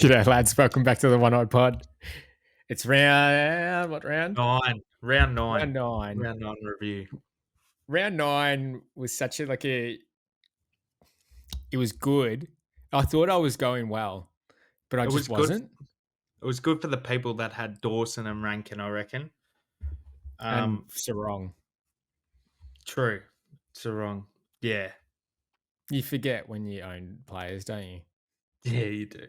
G'day, lads. Welcome back to the One Eye Pod. It's round, what round? Round Round nine. nine. Round nine review. Round nine was such it was good. I thought I was going well, but I It just was good. wasn't. It was good for the people that had Dawson and Rankin, I reckon. And Sarong. True. Sarong. Yeah. You forget when you own players, don't you? Yeah, you do.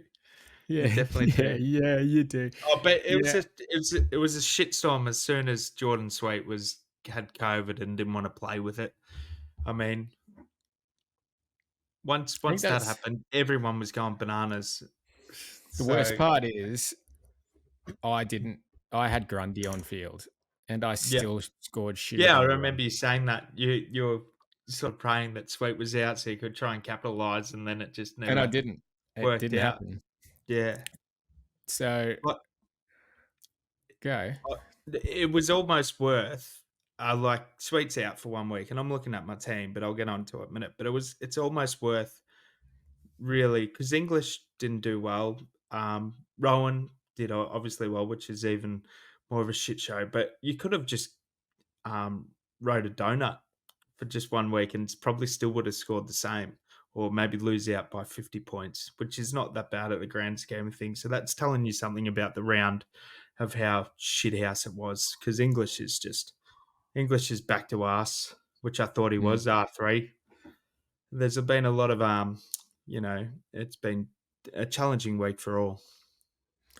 Yeah, You definitely do. yeah, you do. Oh, but it Yeah. was a shitstorm as soon as Jordan Sweet had COVID and didn't want to play with it. I mean, once I think that that's happened, everyone was going bananas. the worst So part is I had Grundy on field and I yeah. still scored shit Yeah, I amount of remember runs. you saying that. You were sort of praying that Sweet was out so you could try and capitalize, and then it just And I never didn't. It worked didn't out. happen. Yeah. So But go. it was almost worth like Sweet's out for 1 week, and I'm looking at my team, but I'll get on to it in a minute. But it's almost worth really because English didn't do well. Rowan did obviously well, which is even more of a shit show. But you could have just rode a donut for just 1 week and probably still would have scored the same, or maybe lose out by 50 points, which is not that bad at the grand scheme of things. So that's telling you something about the round of how shithouse it was, because English is back to us, which I thought he Mm. was R3. There's been a lot of it's been a challenging week for all.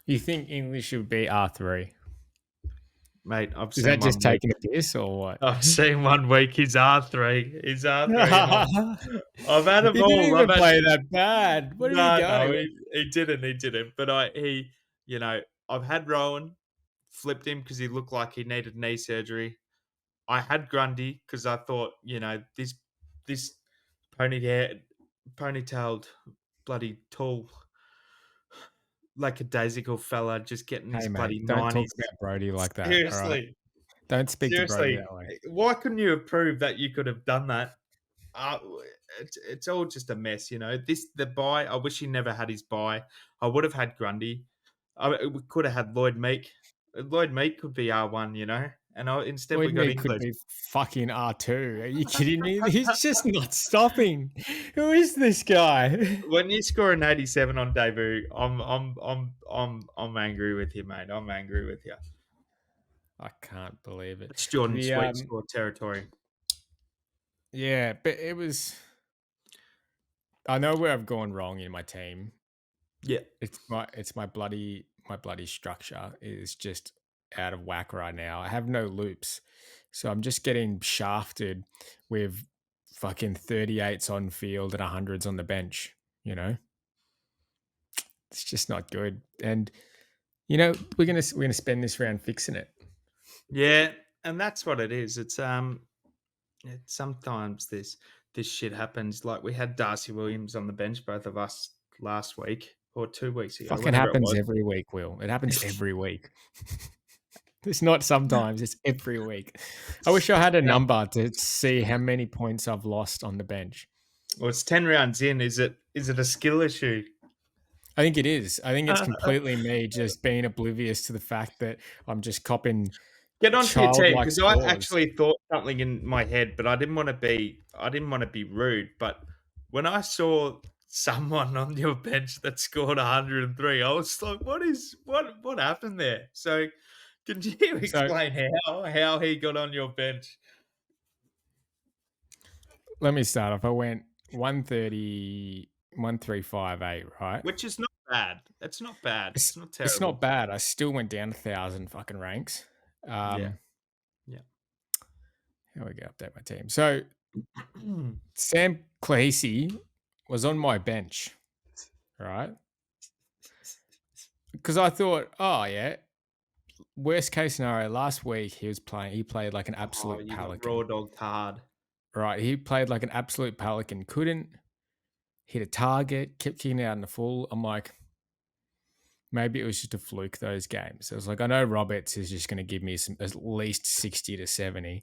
You think English should be R3? Mate, Is that just taking a piss or what? I've seen 1 week he's R3. He's R3. I've had He them didn't all. even play that bad. Where did he go? No, he didn't. But I've had Rowan, flipped him because he looked like he needed knee surgery. I had Grundy because I thought, this ponytailed, bloody tall, lackadaisical fella just getting his Hey, mate, bloody don't talk 90s. about Brody like that, all right? Seriously, Don't speak to Brody seriously, that way. why couldn't you have proved that you could have done that? Uh, it's all just a mess, the buy. I wish he never had his buy. I would have had Grundy. We could have had Lloyd Meek. Lloyd Meek could be R1, and instead we Lloyd got Mead could English. be fucking R2. Are you kidding me? He's just not stopping. Who is this guy? When you score an 87 on debut, I'm angry with you, mate. I'm angry with you. I can't believe it. It's Jordan Sweet score territory. Yeah, but it was. I know where I've gone wrong in my team. Yeah. It's my bloody structure is just out of whack right now. I have no loops. So I'm just getting shafted with fucking 38s on field and 100s on the bench, It's just not good. And we're going to spend this round fixing it. Yeah, and that's what it is. It's sometimes this shit happens. Like we had Darcy Williams on the bench, both of us last week or 2 weeks ago. Fucking happens every week, Will. It happens every week. It's not sometimes, it's every week. I wish I had a number to see how many points I've lost on the bench. Well, it's 10 rounds in. Is it a skill issue? I think it is. I think it's completely me just being oblivious to the fact that I'm just copping. Get onto your team because I scores. actually thought something in my head, but I didn't want to be rude. But when I saw someone on your bench that scored 103, I was like, what happened there? So can you explain how he got on your bench? Let me start off. I went 130, 1358, right? Which is not bad. It's not bad. It's not terrible. It's not bad. I still went down 1,000 fucking ranks. Yeah. Here we go. Update my team. So Sam Cleasy was on my bench, right? Because I thought, oh yeah, worst case scenario. Last week he played like an absolute pelican. Raw dog hard. Right, he played like an absolute pelican. Couldn't hit a target. Kept kicking out in the full. I'm like, maybe it was just a fluke those games. I was like, I know Roberts is just going to give me at least 60 to 70.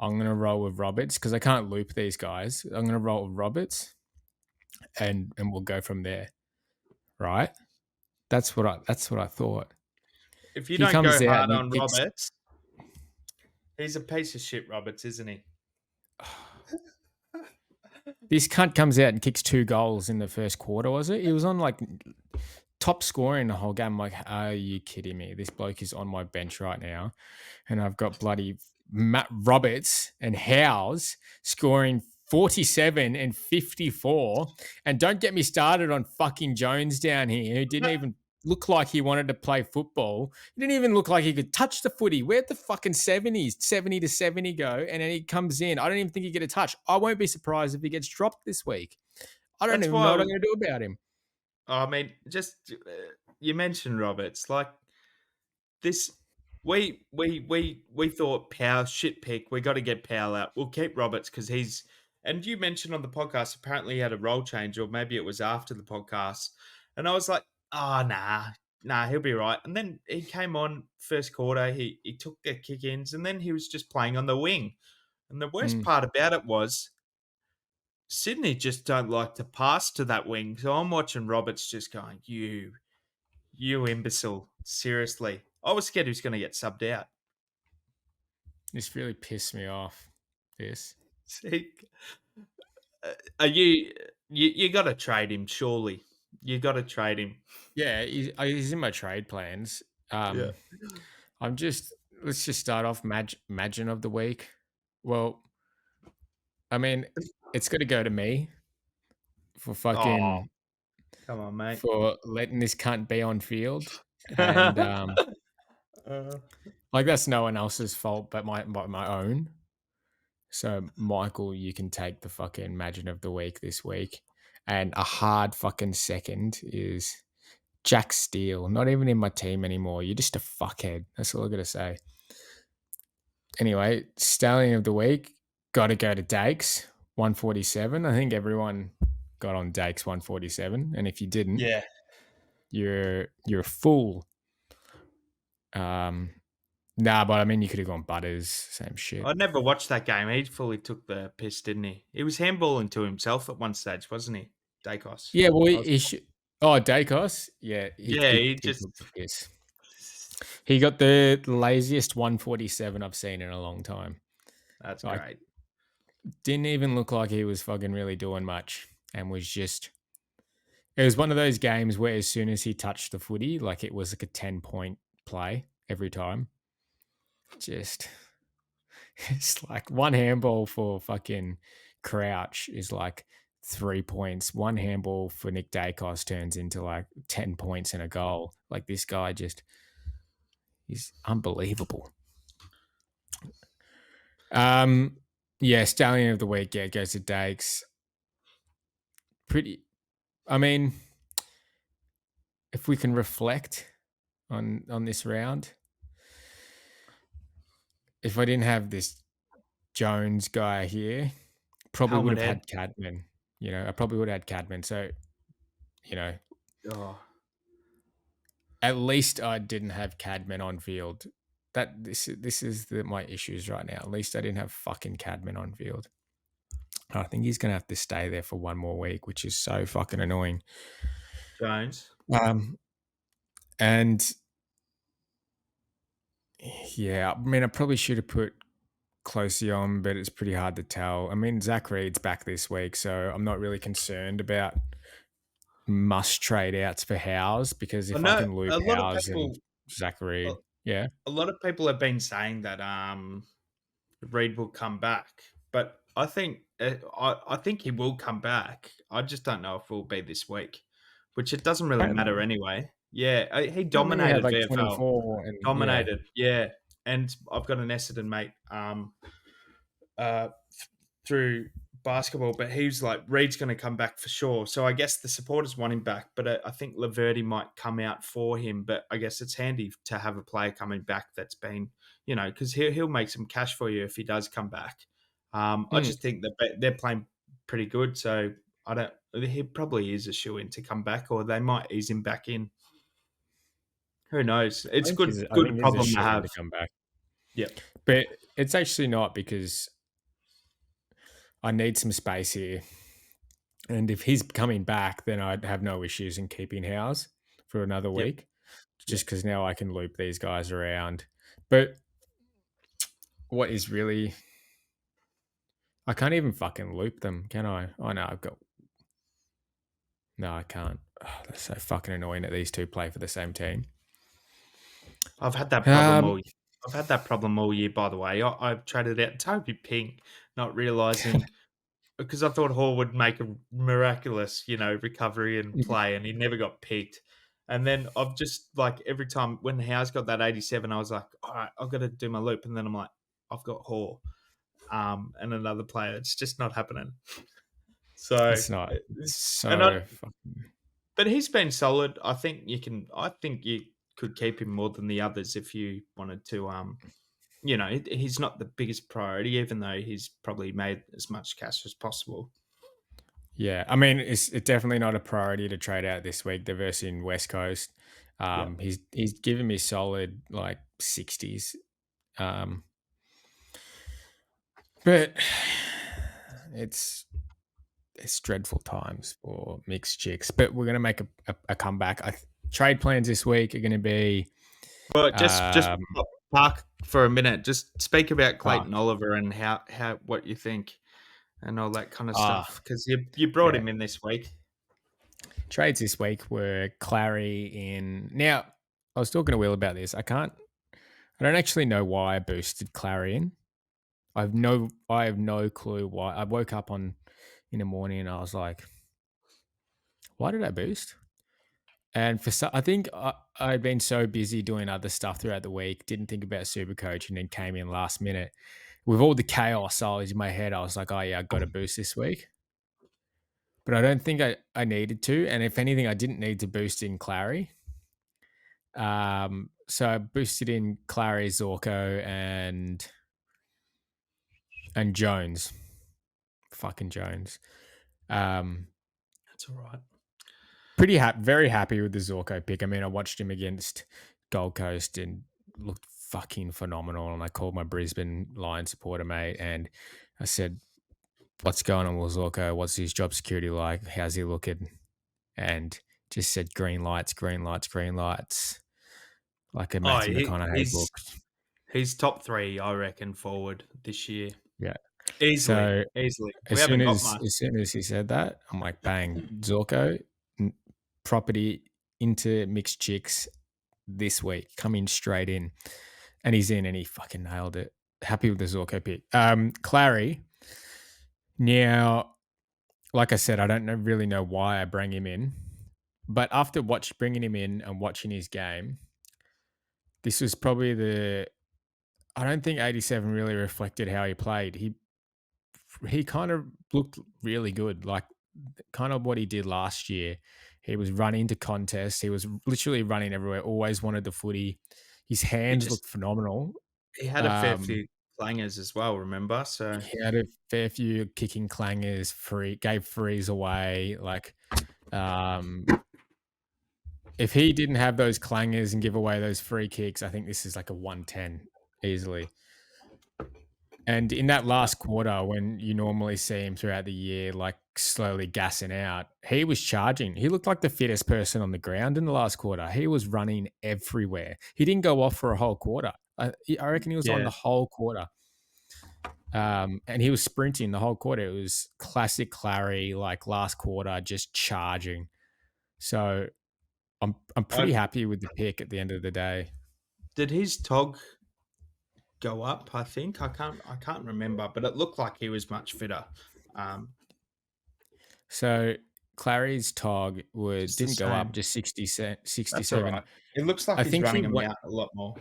I'm going to roll with Roberts because I can't loop these guys. I'm going to roll with Roberts and we'll go from there. Right? That's what I thought. If you He don't go comes out hard and he on kicks. Roberts, he's a piece of shit, Roberts, isn't he? This cunt comes out and kicks 2 goals in the first quarter, was it? He was on, like, top scorer in the whole game. I'm like, "Are you kidding me? This bloke is on my bench right now, and I've got bloody Matt Roberts and Howes scoring 47 and 54, and don't get me started on fucking Jones down here, who didn't even look like he wanted to play football. He didn't even look like he could touch the footy. Where'd the fucking 70 to 70 go? And then he comes in. I don't even think he get a touch. I won't be surprised if he gets dropped this week. I don't That's even know why what I'm going to do about him. I mean, just you mentioned Roberts, like this. We thought Power shit pick. We got to get Powell out. We'll keep Roberts because he's. And you mentioned on the podcast apparently he had a role change, or maybe it was after the podcast. And I was like, oh nah, he'll be right. And then he came on first quarter. He took the kick ins, and then he was just playing on the wing. And the worst Mm. part about it was Sydney just don't like to pass to that wing. So I'm watching Roberts just going, you imbecile. Seriously. I was scared he was going to get subbed out. This really pissed me off. This. See, are you got to trade him, surely. You got to trade him. Yeah, he's in my trade plans. Yeah. I'm just let's just start off Magin of the week. Well, I mean, it's got to go to me for Oh, fucking come on, mate. for letting this cunt be on field, and Uh, like that's no one else's fault but my own. So Michael, you can take the fucking Magin of the week this week, and a hard fucking second is Jack Steele, not even in my team anymore. You're just a fuckhead. That's all I gotta say. Anyway, Stallion of the week, gotta go to Dakes, 147. I think everyone got on Dakes 147. And if you didn't, yeah. you're a fool. But I mean you could have gone Butters, same shit. I never watched that game. He fully took the piss, didn't he? He was handballing to himself at one stage, wasn't he? Dacos. Yeah, well I was, he should. Oh, Dacos? Yeah, he, yeah, he, he he just. took the piss. He got the laziest 147 I've seen in a long time. That's Like, great. didn't even look like he was fucking really doing much and was just. It was one of those games where as soon as he touched the footy, like it was like a 10-point play every time. Just, it's like one handball for fucking Crouch is like 3 points. One handball for Nick Dacos turns into like 10 points and a goal. Like this guy just, he's unbelievable. Yeah, Stallion of the week, yeah, goes to Dakes. Pretty, I mean, if we can reflect on this round, if I didn't have this Jones guy here, probably would Helmet have head. had Cadman. I probably would have had Cadman. So, you know, Oh, at least I didn't have Cadman on field. This is my issues right now. At least I didn't have fucking Cadman on field. I think he's gonna have to stay there for one more week, which is so fucking annoying. Jones. And yeah, I mean, I probably should have put Closey on, but it's pretty hard to tell. I mean, Zach Reed's back this week, so I'm not really concerned about must trade outs for Howes because I if I know can loop a lot of Howes and people. Zach A, Reed, yeah. a lot of people have been saying that Reed will come back, but I think I think he will come back. I just don't know if it will be this week, which it doesn't really matter Apparently, anyway. Yeah, he apparently he had dominated like VFL. 24 and yeah. Dominated, yeah. And I've got an Essendon mate uh, through basketball, but he's like, Reed's going to come back for sure. So I guess the supporters want him back, but I think Laverty might come out for him. But I guess it's handy to have a player coming back that's been, because he'll make some cash for you if he does come back. I Mm. just think that they're playing pretty good. So I don't. He probably is a shoe in to come back, or they might ease him back in. Who knows? It's I good think he's a problem to shoe in have. to come back. Yep. But it's actually not because I need some space here. And if he's coming back, then I'd have no issues in keeping Howes for another Yep. week, Yep. just because now I can loop these guys around. But what is really, I can't even fucking loop them, can I? Oh no, I've got, no, I can't. Oh, they're so fucking annoying that these two play for the same team. I've had that problem Um, all I've had that problem all year, by the way. I've traded out Toby Pink, not realizing because I thought Hall would make a miraculous, recovery and play, and he never got picked. And then I've just like every time when Howe's got that 87, I was like, all right, I've got to do my loop. And then I'm like, I've got Hall, and another player. It's just not happening. So, it's not. It's and I, so fucking. but he's been solid. I think you could keep him more than the others if you wanted to. He's not the biggest priority, even though he's probably made as much cash as possible. Yeah, I mean, it's definitely not a priority to trade out this week. They're versing West Coast. Yeah. He's given me solid like 60s. Um, but it's dreadful times for mixed chicks. But we're gonna make a comeback. Trade plans this week are gonna be Well, just um, park for a minute. Just speak about ah Clayton Oliver and how what you think and all that kind of ah stuff because you brought yeah. him in this week. Trades this week were Clarry in. Now I was talking to Will about this. I don't actually know why I boosted Clarry in. I have no clue why. I woke up in the morning and I was like, why did I boost? And I think I'd been so busy doing other stuff throughout the week, didn't think about SuperCoach, and then came in last minute with all the chaos I was in my head. I was like, oh yeah, I got a boost this week, but I don't think I needed to. And if anything, I didn't need to boost in Clarry. So I boosted in Clarry, Zorko, and Jones, fucking Jones. Um, That's all right. very happy with the Zorko pick. I mean, I watched him against Gold Coast and looked fucking phenomenal. And I called my Brisbane Lion supporter mate and I said, "What's going on with Zorko? What's his job security like? How's he looking?" And just said, "Green lights, green lights, green lights," like a Oh, Matthew McConaughey book. he's top three, I reckon, forward this year. Yeah. Easily, So easily. We as soon haven't got as much. as soon as he said that, I'm like, bang, Zorko property into mixed chicks this week, coming straight in, and he's in, and he fucking nailed it. Happy with the Zorko pick. Clarry. Now, like I said, I don't really know why I bring him in, but after bringing him in and watching his game, this was probably the. I don't think 87 really reflected how he played. He kind of looked really good, like kind of what he did last year. He was running to contests. He was literally running everywhere. Always wanted the footy. His He hands just looked phenomenal. he had a fair Um, few clangers as well. Remember, so he had a fair few kicking clangers, gave frees away. Like, um, if he didn't have those clangers and give away those free kicks, I think this is like a 110 easily. And in that last quarter, when you normally see him throughout the year, like slowly gassing out, he was charging. He looked like the fittest person on the ground in the last quarter. He was running everywhere. He didn't go off for a whole quarter. I reckon he was on yeah. the whole quarter. And he was sprinting the whole quarter. It was classic Clarry, like last quarter, just charging. So I'm pretty I happy with the pick at the end of the day. did his tog go up? I think I can't remember, but it looked like he was much fitter. Um, So Clarry's tog just the didn't go up, same. just That's all 67. right. It looks like I he's think he running them went out a lot more.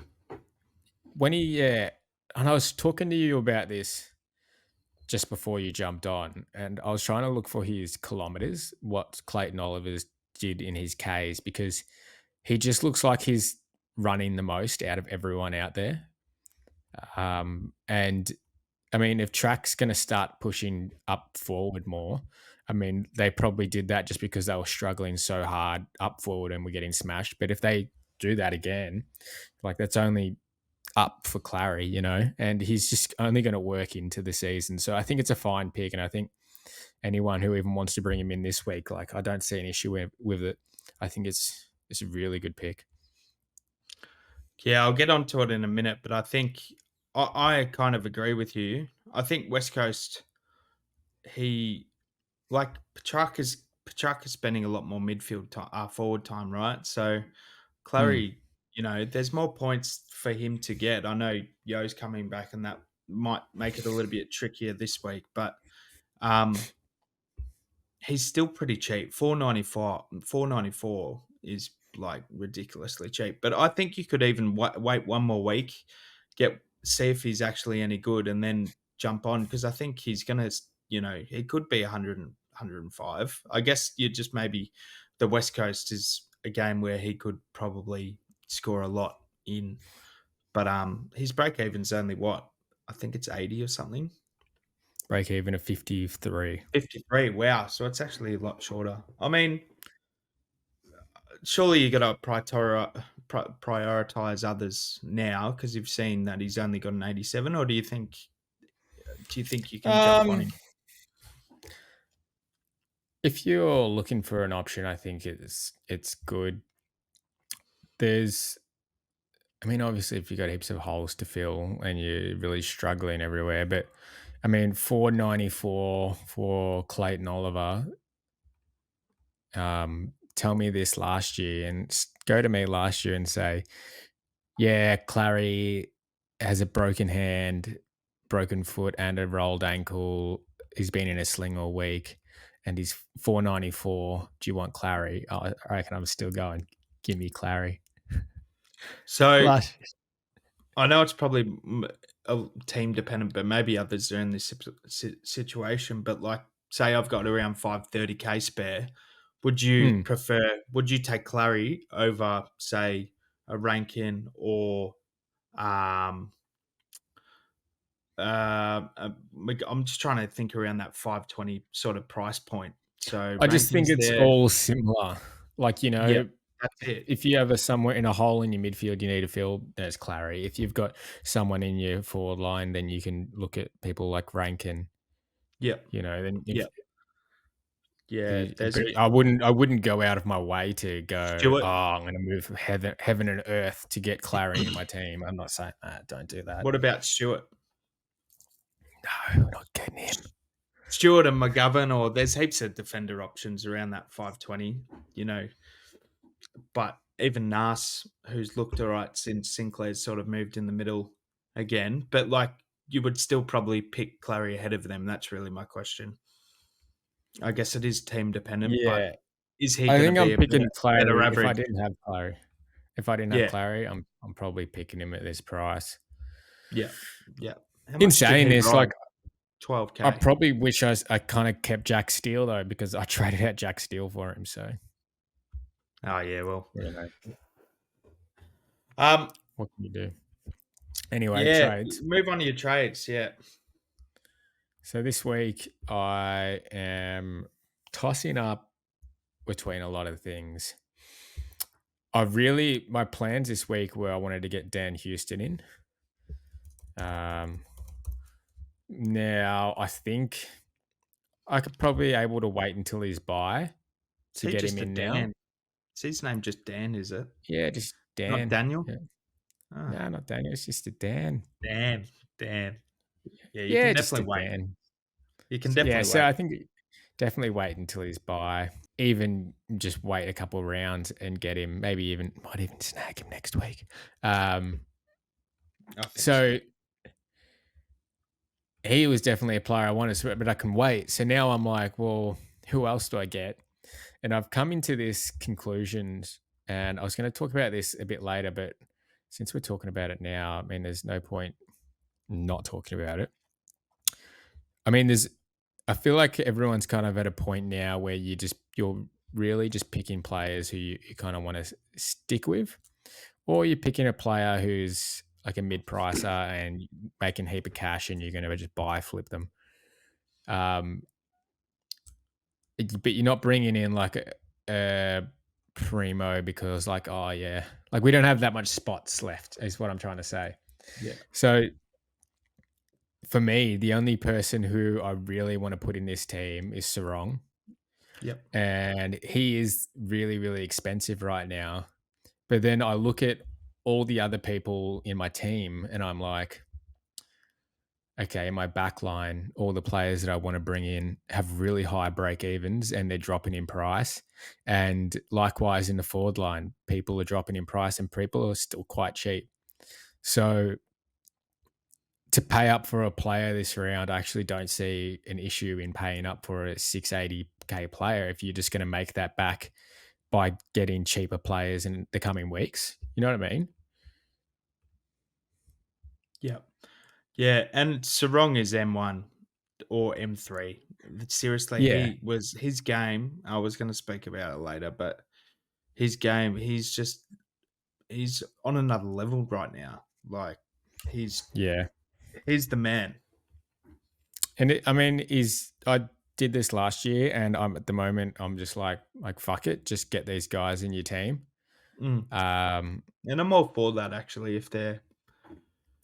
when he yeah, and I was talking to you about this just before you jumped on, and I was trying to look for his kilometers, what Clayton Oliver's did in his Ks, because he just looks like he's running the most out of everyone out there. And I mean, if track's going to start pushing up forward more, I mean, they probably did that just because they were struggling so hard up forward and were getting smashed. But if they do that again, like that's only up for Clarry, and he's just only going to work into the season. So I think it's a fine pick. And I think anyone who even wants to bring him in this week, like I don't see an issue with it. I think it's it's a really good pick. Yeah, I'll get onto it in a minute, but I think I kind of agree with you. I think West Coast, he like Petrarca's spending a lot more midfield time, forward time, right? So Mm. Clarry, there's more points for him to get. I know Yo's coming back, and that might make it a little bit trickier this week, but um, he's still pretty cheap. 494 is like ridiculously cheap. But I think you could even wait one more week, see if he's actually any good, and then jump on because I think he's gonna, he could be 100 105. I guess you just maybe the West Coast is a game where he could probably score a lot in, but his break even's only what, I think it's 80 or something. Break even at 53. 53. Wow. So it's actually a lot shorter. I mean, surely you got to prioritize others now because you've seen that he's only got an 87, or do you think you can jump on Um, him? if you're looking for an option, I think it's good. There's, I mean, obviously, if you got heaps of holes to fill and you're really struggling everywhere, but I mean, 494 for Clayton Oliver. Tell me this last year and go to me last year and say, yeah, Clarry has a broken hand, broken foot, and a rolled ankle. He's been in a sling all week, and he's 494. Do you want Clarry? Oh, I reckon I'm still going. Give me Clarry. So Last, I know it's probably a team dependent, but maybe others are in this situation. But like, say I've got around 530K spare. mm, Would you take Clary over, say, a Rankin or um, I'm just trying to think around that 520 sort of price point. So I just think Rankin's it's there. all similar. Like, Yeah, that's it. if you have somewhere in a hole in your midfield you need to fill, there's Clarry. If you've got someone in your forward line, then you can look at people like Rankin. Yeah, Then yeah, if yeah. There's but I wouldn't go out of my way to go, oh, Stewart. I'm going to move heaven and earth to get Clarry in my team. I'm not saying that. Don't do that. What about Stewart? No, we're not getting him. Stewart and McGovern, or there's heaps of defender options around that 520, but even Nas, who's looked all right since Sinclair's sort of moved in the middle again, but like you would still probably pick Clary ahead of them. That's really my question. I guess it is team dependent, but Yeah, is he I going to think be I'm a picking better Clarry if I average? didn't have Clarry. If I didn't have Yeah, Clarry, I'm probably picking him at this price. yeah, yeah. How In much did saying he this, ride? like, I 12K. probably wish I kind of kept Jack Steele though, because I traded out Jack Steele for him. So, Oh yeah, well, you know, um, what can you do? Anyway, yeah. trades. Move on to your trades. Yeah, So this week I am tossing up between a lot of things. My plans this week were I wanted to get Dan Houston in. Um, Now I think I could probably able to wait until he's bye is to he get him just a in now. Dan? Is his name just Dan? Is it Yeah, just not Dan. Daniel? Yeah. Ah, No, not Daniel. It's just a Dan. Dan. Dan. Yeah, you Yeah, can just a definitely wait. Dan. You can Yeah, definitely so wait. I think definitely wait until he's by. Even just wait a couple of rounds and get him. Maybe even might even snag him next week. Um, I think so. so he was definitely a player I wanted, but I can wait. So now I'm like, well, who else do I get? And I've come into this conclusions, and I was going to talk about this a bit later, but since we're talking about it now, I mean, there's no point not talking about it. I mean, I feel like everyone's kind of at a point now where you're really just picking players who you kind of want to stick with, or you're picking a player who's like a mid pricer and making a heap of cash, and you're going to just buy flip them. Um, but you're not bringing in like a primo because like, oh yeah, like we don't have that much spots left. Is what I'm trying to say. Yeah. So for me, the only person who I really want to put in this team is Sarong. Yep. and he is really, really expensive right now. But then I look at all the other people in my team and I'm like, okay, my back line, all the players that I want to bring in have really high break evens and they're dropping in price. And likewise in the forward line, people are dropping in price and people are still quite cheap. So to pay up for a player this round, I actually don't see an issue in paying up for a 680K player if you're just going to make that back by getting cheaper players in the coming weeks. You know what I mean? Yep. Yeah, and Sarong is M1 or M3. Seriously, Yeah. his game. I was going to speak about it later, but his game, he's on another level right now. Like he's Yeah. he's the man. And I mean, I did this last year, and I'm at the moment I'm just like fuck it, just get these guys in your team. Mm. Um, And I'm all for that actually. If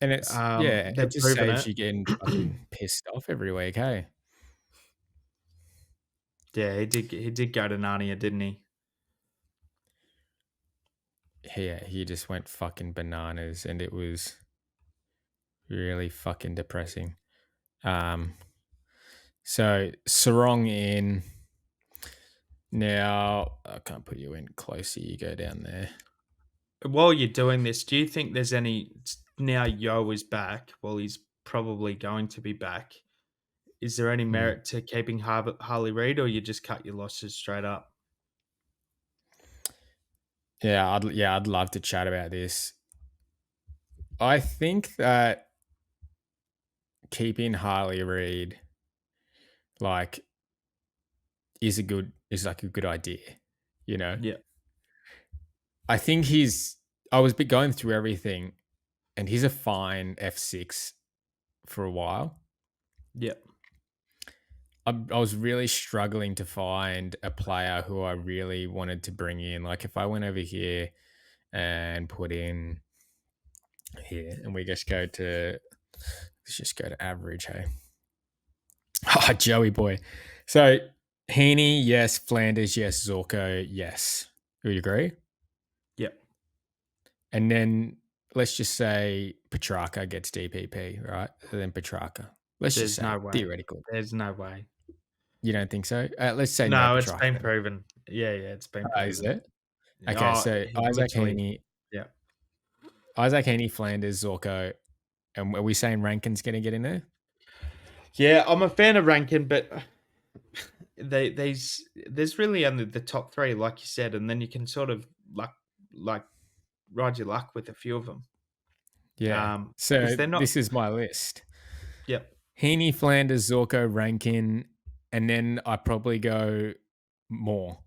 and it's yeah, they're it just proving saves it. you getting fucking pissed off every week. Hey, Yeah, he did go to Narnia, didn't he? yeah, he just went fucking bananas, and it was really fucking depressing. Um, so Sarong in now. I can't put you in closer. You go down there. While you're doing this, do you think there's any now Yo is back? Well, he's probably going to be back. Is there any Hmm. merit to keeping Harley Reid, or you just cut your losses straight up? Yeah, I'd love to chat about this. I think that keeping Harley Reid like is like a good idea. You know, Yeah, I think I was going through everything, and he's a fine F6 for a while. yeah. I was really struggling to find a player who I really wanted to bring in. Like if I went over here and put in here, and we just go to let's just go to average. Hey, Joey boy. So Heaney, yes. Flanders, yes. Zorko, yes. Do you agree? Yep. And then let's just say Petrarca gets DPP, right? And then Petrarca. Let's just There's say no way. theoretical. There's no way. You don't think so? Let's say no No, it's Petrarca been then. proven. Yeah, yeah, it's been Is proven. it? Okay, Oh, so he literally. Yeah. Isaac Heaney, Flanders, Zorko, and are we saying Rankin's going to get in there? Yeah, I'm a fan of Rankin, but there's really only the top three, like you said, and then you can sort of like ride your luck with a few of them. Yeah. Because So they're not. this is my list: Yep. Heaney, Flanders, Zorko, Rankin, and then I probably go more.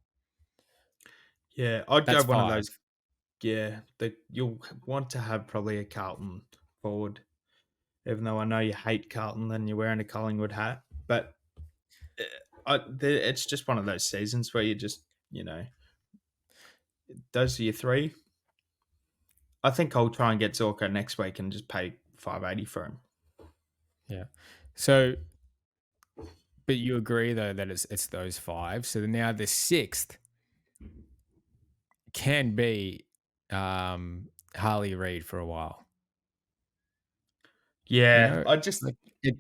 Yeah, I'd go That's one of five. those. Yeah, that you'll want to have probably a Carlton forward, even though I know you hate Carlton and you're wearing a Collingwood hat. But it's just one of those seasons where you just, those are your three. I think I'll try and get Zorko next week and just pay 580 for him. Yeah. So, but you agree though that it's those five. So now the sixth can be Harley Reid for a while. You Yeah, know, I just like it.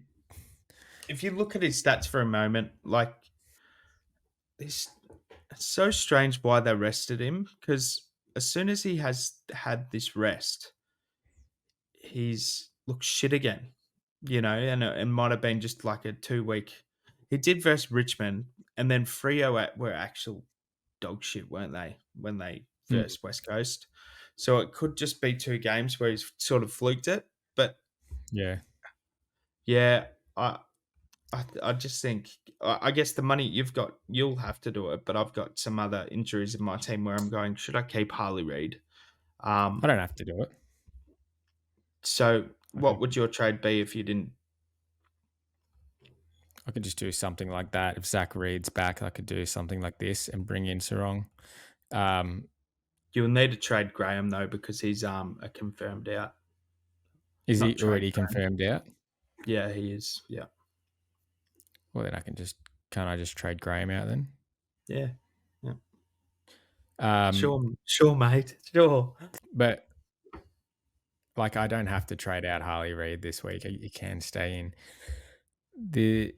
if you look at his stats for a moment, like this, it's so strange why they rested him because as soon as he has had this rest, he's looked shit again, and it might have been just like a 2 week. He did versus Richmond, and then Frio were actual dog shit, weren't they? When they Mm, versed West Coast, so it could just be 2 games where he's sort of fluked it. But yeah. yeah, I just think I guess the money you've got, you'll have to do it. But I've got some other injuries in my team where I'm going. Should I keep Harley Reid? I Um, don't have to do it. so I what can would your trade be if you didn't? I could just do something like that. If Zach Reed's back, I could do something like this and bring in Sarong. Um, You'll need to trade Graham though because he's a confirmed out. is Not he trade already Graham. confirmed out? Yeah, he is. Yeah. Well, then can't I just trade Graham out then? Yeah. Yeah. Um, Sure, mate. Sure. but like, I don't have to trade out Harley Reid this week. You can stay in. The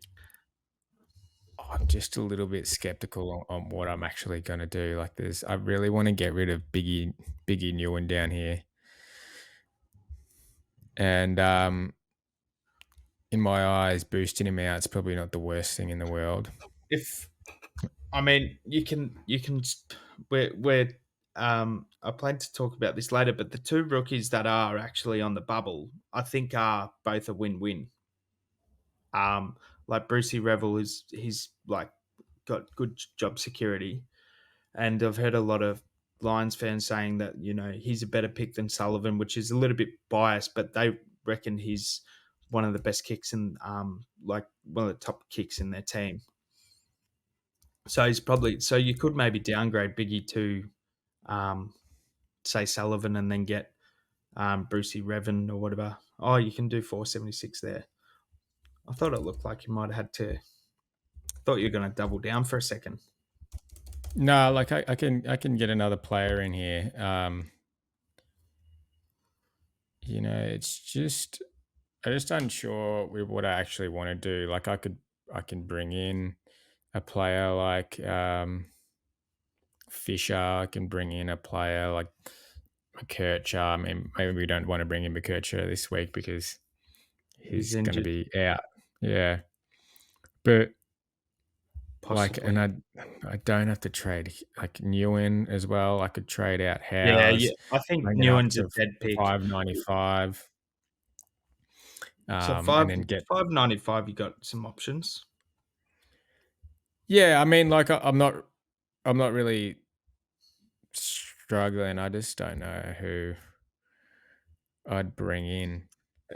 I'm just a little bit skeptical on what I'm actually going to do. Like, I really want to get rid of Biggie Newen down here, and in my eyes, boosting him out is probably not the worst thing in the world. If I mean, you can. I plan to talk about this later, but the two rookies that are actually on the bubble, I think, are both a win-win. Like Brucey Revel is he's like got good job security, and I've heard a lot of Lions fans saying that he's a better pick than Sullivan, which is a little bit biased, but they reckon he's one of the best kicks in like one of the top kicks in their team. So he's probably so you could maybe downgrade Biggie to um, say Sullivan and then get Brucey Revan or whatever. Oh, you can do 476 there. I thought it looked like you might have had to. Thought you were going to double down for a second. No, like I can get another player in here. It's just I'm just unsure with what I actually want to do. Like, I can bring in a player like Fisher. I can bring in a player like McKercher. I mean, maybe we don't want to bring in McKercher this week because He's he's going to injured, be out. Yeah, but like, and possibly. I don't have to trade like Newen as well. I could trade out Yeah, yeah. Howes, I think bring it up Newen's a to dead pick. 595, So and five then get. 595, you got some options. Yeah, I mean, like, I'm not really struggling. I just don't know who I'd bring in.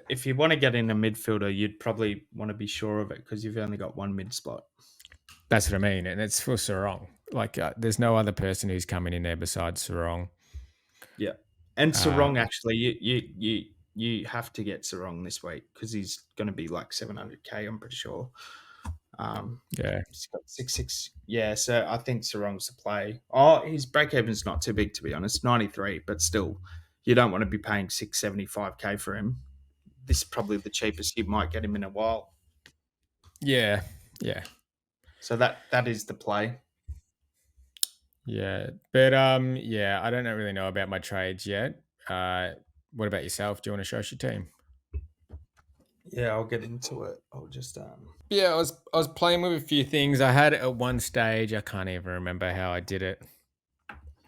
If you want to get in a midfielder, you'd probably want to be sure of it because you've only got one mid spot. That's what I mean, and it's for Sarong. Like, there's no other person who's coming in there besides Sarong. Yeah, and Sarong Um, actually, you have to get Sarong this week because he's going to be like 700k. I'm pretty sure. yeah, He's got 6-6. Yeah, so I think Sarong's the play. Oh, his break even's not too big to be honest, 93, but still, you don't want to be paying 675k for him. This is probably the cheapest you might get him in a while. yeah, yeah, So that is the play. yeah. But yeah, I don't really know about my trades yet. What about yourself? Do you want to show us your team? Yeah, I'll get into it. I'll just Yeah, I was playing with a few things. I had it at one stage. I can't even remember how I did it.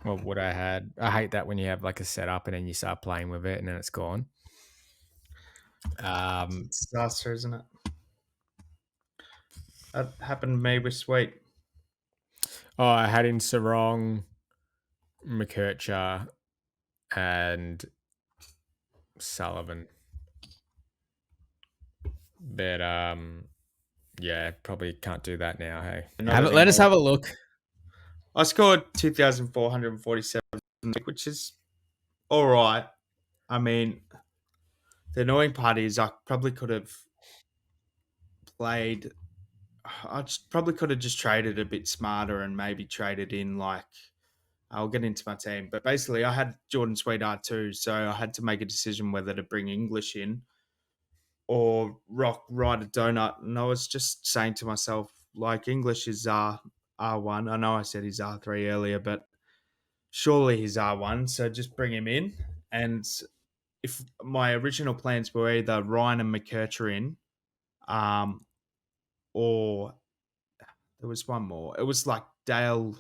Well, what I had. I hate that when you have like a setup and then you start playing with it and then it's gone. Um, it's a disaster, isn't it? That happened to me with Sweet. I had in Sarong, McKercher, and Sullivan. But yeah, probably can't do that now. Hey, Not let us anymore. have a look. I scored 2,447, which is all right. I mean, the annoying part is I probably could have played. Probably could have just traded a bit smarter and maybe traded in like I'll get into my team. But basically, I had Jordan Sweetheart too, so I had to make a decision whether to bring English in or rock ride a donut. And I was just saying to myself, like English is R1. I know I said he's R3 earlier, but surely he's R1. So just bring him in. And if my original plans were either Ryan and McKercher in, um, or there was one more. It was like Dale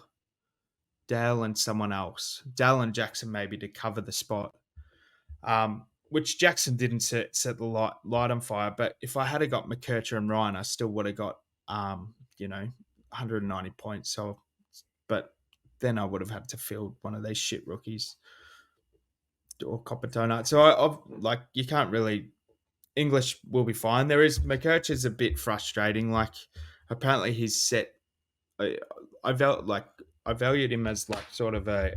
and someone else, Dale and Jackson maybe to cover the spot. Which Jackson didn't set the light on fire. But if I had got McKercher and Ryan, I still would have got 190 points. So, but then I would have had to field one of these shit rookies or Copper Donut. So I've like you can't really English will be fine. There is McKercher's a bit frustrating. Like apparently he's set. I, I valued him as like sort of a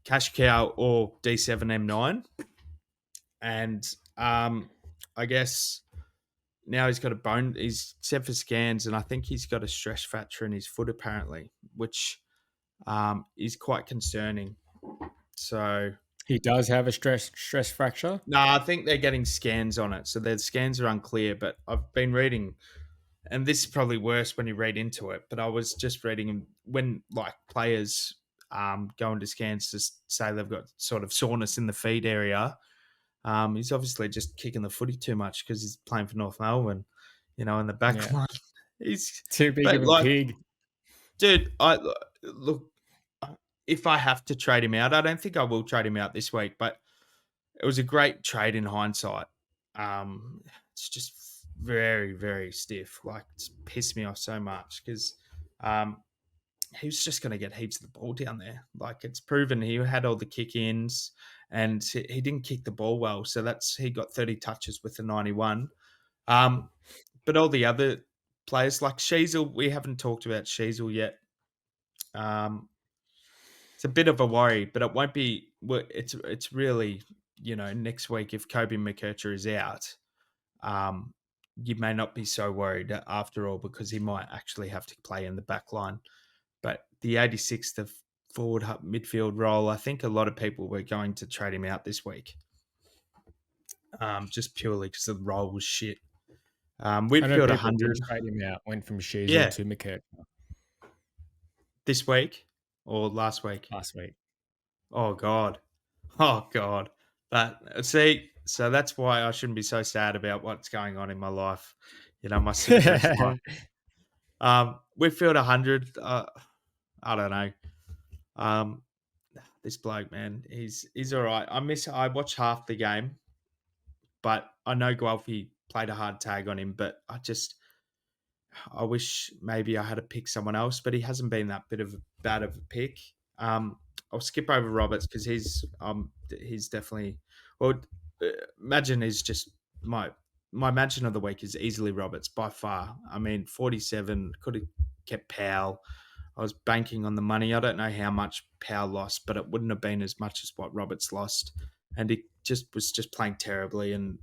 cash cow or D7 M9, and I guess now he's got a bone. He's sent for scans, and I think he's got a stress fracture in his foot apparently, which is quite concerning. So He does have a stress fracture. no, I think they're getting scans on it. So their scans are unclear, but I've been reading, and this is probably worse when you read into it. But I was just reading when like players go into scans to say they've got sort of soreness in the feet area. He's obviously just kicking the footy too much because he's playing for North Melbourne, in the back Yeah. line. He's, Too big but of a like, pig. dude, I look. If I have to trade him out, I don't think I will trade him out this week, but it was a great trade in hindsight. It's just very, very stiff. Like, it's pissed me off so much because um, he was just going to get heaps of the ball down there. Like, it's proven he had all the kick ins and he didn't kick the ball well. So he got 30 touches with the 91. But all the other players like Sheasel, we haven't talked about Sheasel yet. It's a bit of a worry, but it won't be. It's really next week if Kobe McKercher is out, um, you may not be so worried after all because he might actually have to play in the back line. But the 86th of forward midfield role, I think a lot of people were going to trade him out this week, just purely because the role was shit. I know Midfield people did 100, trade him out, went from Sheasel yeah, to McKirk this week or last week. last week. Oh God. Oh God. But see, so that's why I shouldn't be so sad about what's going on in my life. My success life. Whitfield 100. I don't know. Um, this bloke, man, he's all right. I watched half the game, but I know Guelphy played a hard tag on him. But I wish maybe I had to pick someone else, but he hasn't been that bad of a pick. I'll skip over Roberts because he's definitely well. Imagine is just my imagine of the week is easily Roberts by far. I mean, 47 could have kept Powell. I was banking on the money. I don't know how much Powell lost, but it wouldn't have been as much as what Roberts lost, and he was playing terribly. And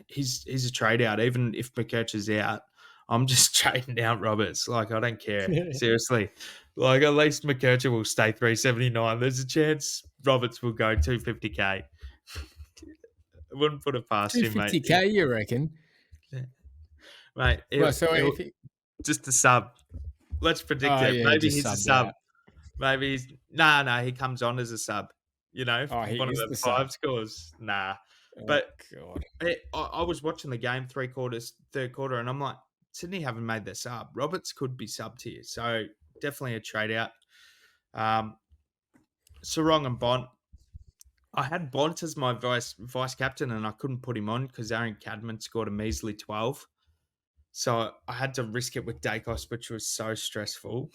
he's a trade out. Even if McKercher's out, I'm just trading out Roberts. Like, I don't care. Seriously. Like, at least McKercher will stay 379. There's a chance Roberts will go 250K. I wouldn't put it past him, mate. 250K, you reckon? Mate, Well, so if he, just a sub. Let's predict oh it. yeah, Maybe just he's a subbed sub. out. Maybe he's no. He comes on as a sub. Oh, he One of is the the five sub. scores. Nah, Oh but God. I was watching the game 3/4, third quarter, and I'm like, Sydney haven't made their sub. Roberts could be subbed here, so definitely a trade out. Sarong and Bont. I had Bont as my vice captain, and I couldn't put him on because Aaron Cadman scored a measly 12. So I had to risk it with Dacos, which was so stressful,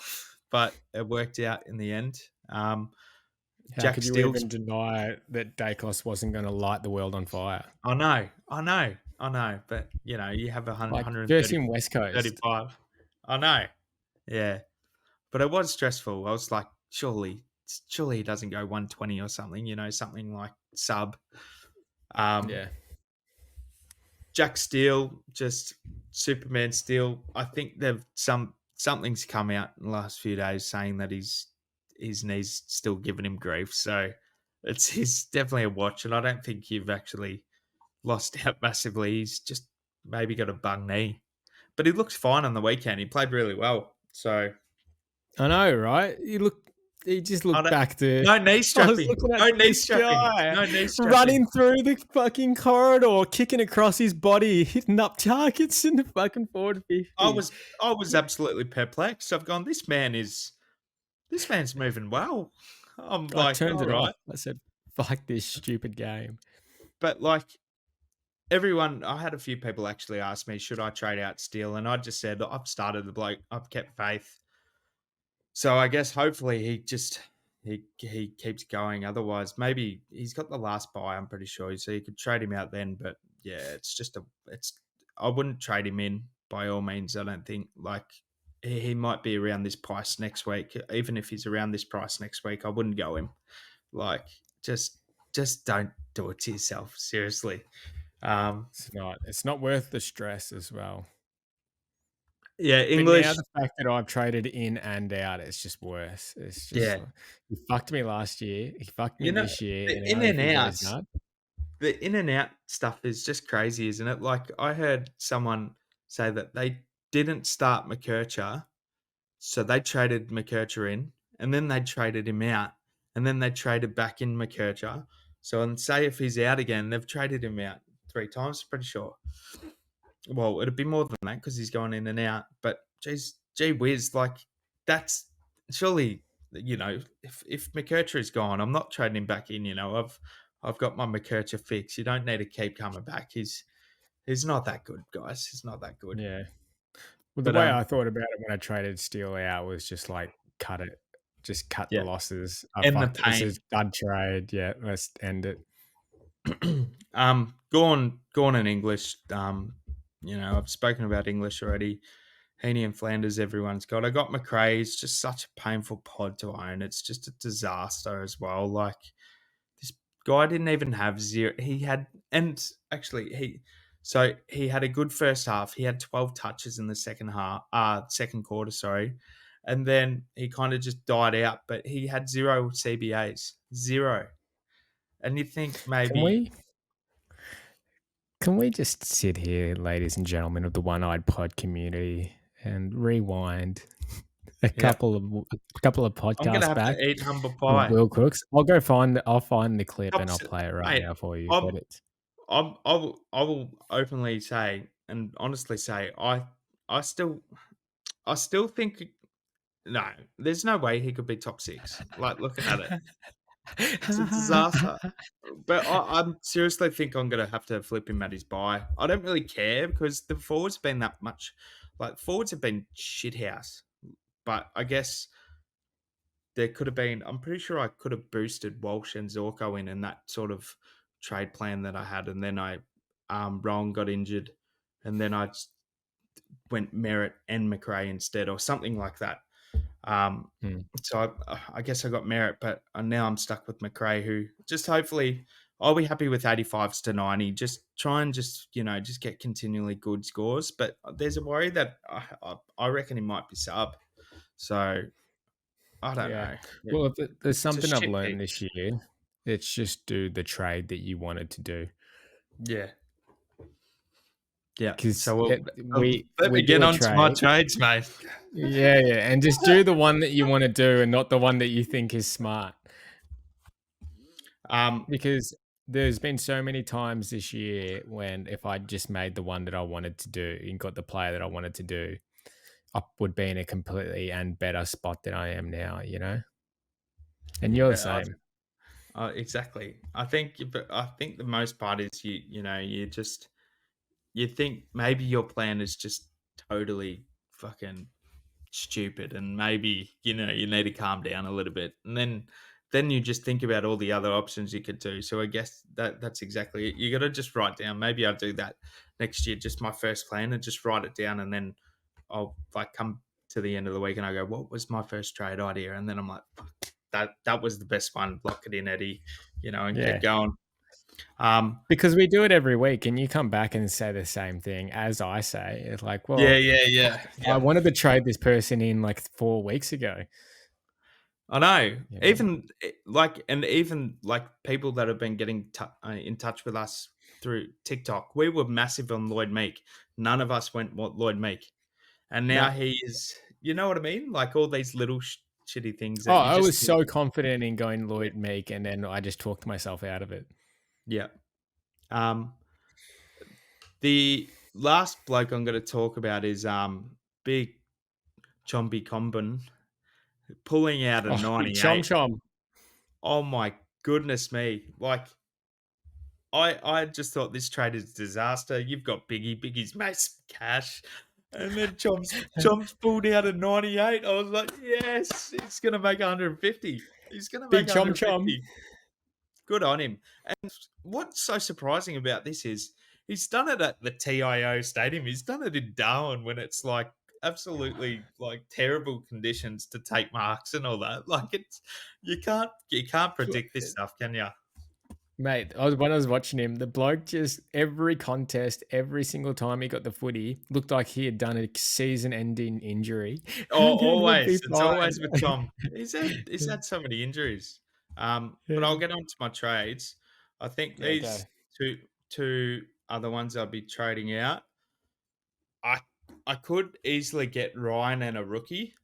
but it worked out in the end. How Jack could you Steele's. even deny that Dacos wasn't going to light the world on fire? I know. But, you have Like 130, versing West Coast. 35. I know. Yeah. But it was stressful. I was like, surely he doesn't go 120 or something, something like sub. Yeah. Jack Steele, just Superman Steele. I think something's come out in the last few days saying that his knee's still giving him grief. So he's definitely a watch, and I don't think you've actually lost out massively. He's just maybe got a bung knee, but he looked fine on the weekend. He played really well. So I know, right? He just I looked don't, back to. no knee I was strapping, looking at no knee this strapping, guy no knee strapping. running through the fucking corridor, kicking across his body, hitting up targets in the fucking forward 50. I was absolutely perplexed. I've gone, this man's moving well. I'm I like, turned all it off. right. I said, fuck this stupid game. But like everyone, I had a few people actually ask me, should I trade out Steele? And I just said, I've started the bloke. I've kept faith. So I guess hopefully he keeps going. Otherwise, maybe he's got the last buy. I'm pretty sure, so you could trade him out then. But yeah, I wouldn't trade him in by all means. I don't think like he might be around this price next week. Even if he's around this price next week, I wouldn't go him. Like just don't do it to yourself. Seriously. Um, It's not worth the stress as well. yeah, But now English. the fact that I've traded in and out, it's just worse. It's just Yeah, like, he fucked me last year, he fucked me you know this year, the and in now if and he goes outs. nuts. The in and out stuff is just crazy, isn't it? Like I heard someone say that they didn't start McKercher, so they traded McKercher in, and then they traded him out, and then they traded back in McKercher. So, and say if he's out again, they've traded him out 3 times. Pretty sure. Well, it'd be more than that because he's going in and out. But geez, gee whiz, like that's surely if McKercher is gone, I'm not trading him back in. I've got my McKercher fix. You don't need to keep coming back. He's not that good, guys. He's not that good. Yeah. Well, the But way I thought about it when I traded Steele out was just like, cut it. Just cut the yeah, losses. I in the fucked this pain. is dud trade. Yeah, let's end it. Go on in English. I've spoken about English already. Heaney and Flanders, everyone's got. I got McRae. It's just such a painful pod to own. It's just a disaster as well. Like this guy didn't even have zero. He had, and actually he had a good first half. He had 12 touches in the second quarter, sorry, and then he kind of just died out. But he had zero CBAs, zero. And you think Can maybe, we can we just sit here, ladies and gentlemen of the one-eyed pod community, and rewind a yeah, couple of I'm gonna podcasts have to back eat humble with pie. Will Crooks? I'll find the clip Top and I'll s play it right Mate, now for you, I'm but it's I will openly say and honestly say I still think no, there's no way he could be top 6. Like, looking at it, it's a disaster. But I'm seriously think I'm gonna have to flip him at his buy. I don't really care because the forwards been that much like, forwards have been shithouse, but I guess there could have been I'm pretty sure I could have boosted Walsh and Zorko in that sort of trade plan that I had, and then Rowan got injured, and then I just went Merritt and McRae instead, or something like that. Um, Hmm. so I guess I got Merritt, but now I'm stuck with McRae, who just hopefully I'll be happy with 85s to 90. Just try and just get continually good scores. But there's a worry that I reckon he might be sub. So I don't Yeah. know. Well, if there's It's a something I've shit learned pick. this year, it's just do the trade that you wanted to do. Yeah. Yeah. Because So let we me do get a on to my trade. trades, mate. Yeah, yeah, and just do the one that you wanna do and not the one that you think is smart. Um, Because there's been so many times this year when if I just made the one that I wanted to do and got the player that I wanted to do, I would be in a completely and better spot than I am now, you know? And you're the yeah, same. exactly. I think the most part is you think maybe your plan is just totally fucking stupid, and maybe you need to calm down a little bit, and then you just think about all the other options you could do. So I guess that's exactly it. You got to just write down. Maybe I'll do that next year. Just my first plan, and just write it down, and then I'll like come to the end of the week and I go, what was my first trade idea? And then I'm like, fuck, that was the best one. Lock it in, Eddie. And keep Yeah. going. Um, Because we do it every week and you come back and say the same thing as I say. It's like, yeah, well, yeah, fuck, yeah, I yeah. wanted to trade this person in like 4 weeks ago. I know. You know? Even people that have been getting in touch with us through TikTok, we were massive on Lloyd Meek. None of us went what Lloyd Meek, and now No. he is. You know what I mean? Like all these little shitty things Oh, that you I just was think. so confident in going Yeah, Lloyd Meek and then I just talked myself out of it. yeah. Um, the last bloke I'm going to talk about is Big Chomby Combin pulling out a Oh, big chom 98. chom. Oh my goodness me! Like I just thought this trade is a disaster. You've got Biggie. Biggie's made some cash. And then Chom's pulled out a 98. I was like, yes, he's gonna make 150. He's gonna make Big chom chom. 150. Good on him. And what's so surprising about this is he's done it at the TIO stadium. He's done it in Darwin when it's like absolutely like terrible conditions to take marks and all that. Like you can't predict this stuff, can you? Mate, when I was watching him, the bloke just every contest, every single time he got the footy, looked like he had done a season-ending injury, Oh, and then would be always. It's fine. always with Tom. He's had so many injuries. But Yeah. I'll get on to my trades. I think Yeah, go. these two are the ones I'll be trading out. I I could easily get Ryan and a rookie.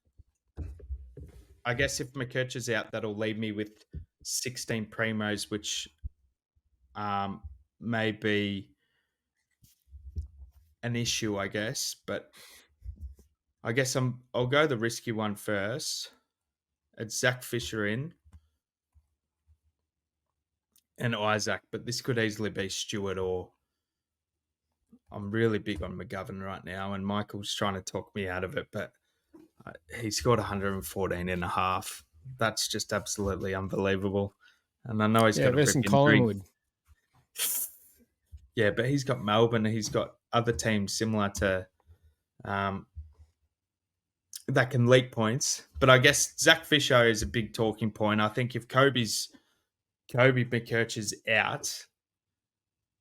I guess if McKerch is out, that'll leave me with 16 primos, which um, may be an issue, I guess. But I guess I'll go the risky one first. It's Zach Fisher in and Isaac, but this could easily be Stewart or I'm really big on McGovern right now, and Michael's trying to talk me out of it, but he scored 114 and a half. That's just absolutely unbelievable. And I know he's Yeah, got a rib versus injury. Collingwood. Yeah, but he's got Melbourne and he's got other teams similar to um, that can leak points. But I guess Zach Fisher is a big talking point. I think if Kobe McKerch is out,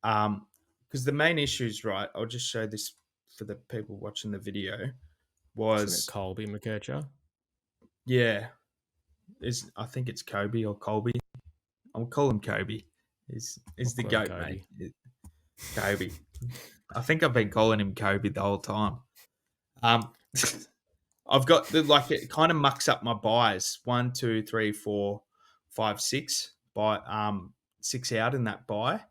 because the main issues, right? I'll just show this for the people watching the video. Isn't it Was Colby McKercher? yeah, is I think it's Kobe or Colby. I'll call him Kobe. I'll Is the call him goat, mate. Kobe. Kobe. I think I've been calling him Kobe the whole time. Um, I've got the like it kind of mucks up my buys. 1, 2, 3, 4, 5, 6 by 6 out in that buy,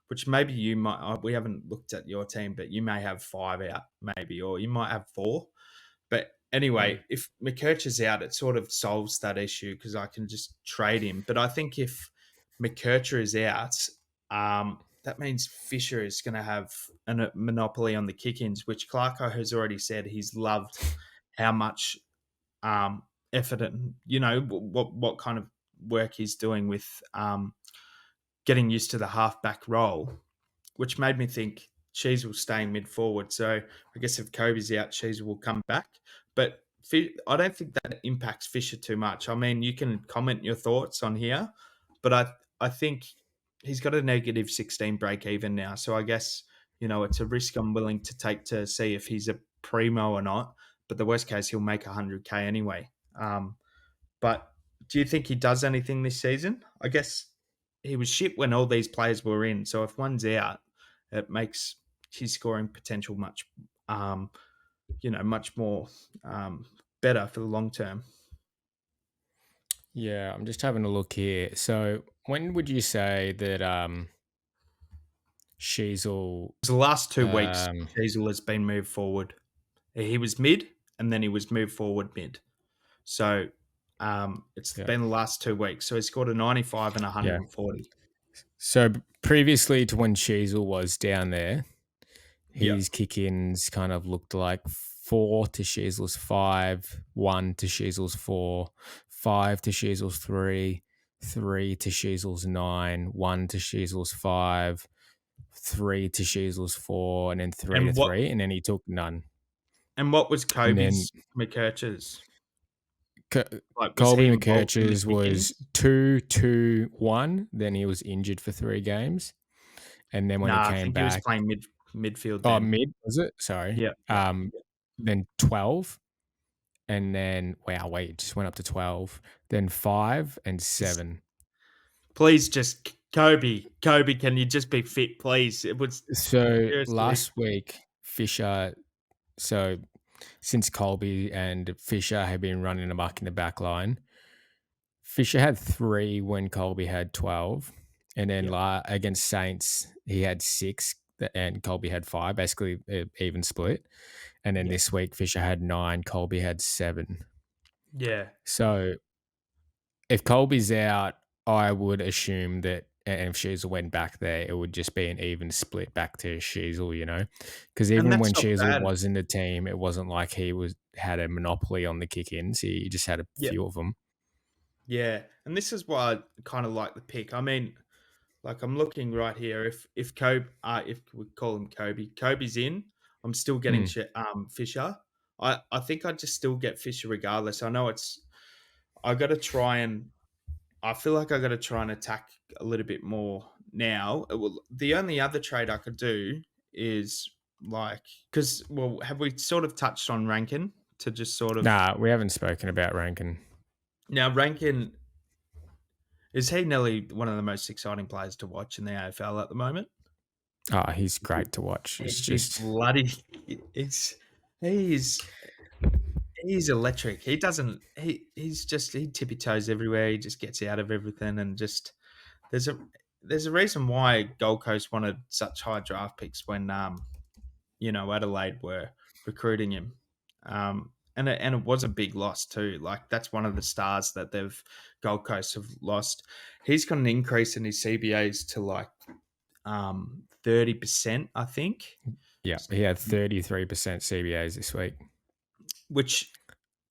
which maybe you might. We haven't looked at your team, but you may have 5 out, maybe, or you might have 4. But Mm. anyway, if McKerch is out, it sort of solves that issue because I can just trade him. But I think if McKercher is out, that means Fisher is going to have a monopoly on the kick-ins, which Clarko has already said he's loved how much effort and what kind of work he's doing with getting used to the halfback role, which made me think Cheese will stay in mid forward. So I guess if Kobe's out, Cheese will come back. But I don't think that impacts Fisher too much. I mean, you can comment your thoughts on here, but I think he's got a negative 16 break even now. So I guess, it's a risk I'm willing to take to see if he's a primo or not. But the worst case, he'll make 100K anyway. But do you think he does anything this season? I guess he was shit when all these players were in. So if one's out, it makes his scoring potential much more better for the long term. Yeah, I'm just having a look here. So when would you say that she's all The last 2 weeks, um Diesel has been moved forward. He was mid, and then he was moved forward mid. So it's yeah. been the last 2 weeks. So he scored a 95 and Yeah. 140. So previously to when Sheasel was down there, Yep. his kick-ins kind of looked like 4 to Sheasel's 5, 1 to Sheasel's 4, 5 to Sheasel's 3, 3 to Sheasel's 9, 1 to Sheasel's 5, 3 to Sheasel's 4, and then 3 to And what 3, and then he took none. and what was And then Kobe's McKercher's? Co Like, was Colby he involved in the McKercher's was kick-ins? 2, 2, 1, then he was injured for 3 games, and then when he Nah, I came think he was back playing midfield oh, then. mid, was it? Sorry. Yeah, yeah. Then 12, and then wow, wait, it just went up to 12, then 5 and 7. Please just Kobe, can you just be fit, please? It was So, seriously. last week, Fisher so since Colby and Fisher have been running amok in the back line, Fisher had 3 when Colby had 12, and then Yeah, against Saints, he had 6 and Colby had 5, basically even split. And then yeah, this week, Fisher had 9, Colby had 7. yeah. So if Colby's out, I would assume that, and if Sheasel went back there, it would just be an even split back to Sheasel, because And even that's when not Sheasel bad. was in the team, it wasn't like he had a monopoly on the kick-ins. He just had a Yeah, few of them. yeah. And this is why I kind of like the pick. I mean, like I'm looking right here. If Kobe, if we call him Kobe, Kobe's in. I'm still getting Mm. Fisher. I think I'd just still get Fisher regardless. I know I got to try and I feel like I got to try and attack a little bit more now. Well, the only other trade I could do is like because have we sort of touched on Rankin to just sort of Nah, we haven't spoken about Rankin. now Rankin is he nearly one of the most exciting players to watch in the AFL at the moment? Oh, he's great to watch. It's He's just, bloody. It's he's he's electric. He doesn't. He's just he tippy toes everywhere. He just gets out of everything and just there's a there's a reason why Gold Coast wanted such high draft picks when Adelaide were recruiting him. And it was a big loss too. Like that's one of the stars that Gold Coast have lost. He's got an increase in his CBAs to like 30%, I think, yeah, he had 33% CBAs this week. which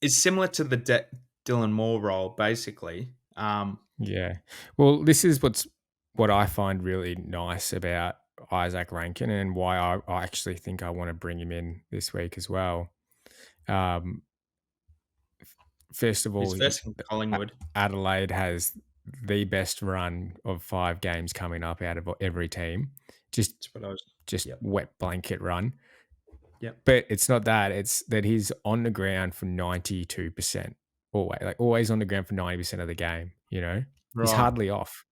is similar to the Dylan Moore role, basically. Yeah. Well, this is what I find really nice about Isaac Rankin and why I actually think I want to bring him in this week as well. Um, First of He's all, versing A- Collingwood. Adelaide has the best run of 5 games coming up out of every team. Just That's what I was. just Yep. wet blanket run. Yep. But it's not that. It's that he's on the ground for 92%. Always on the ground for 90% of the game, you know? He's Right. hardly off.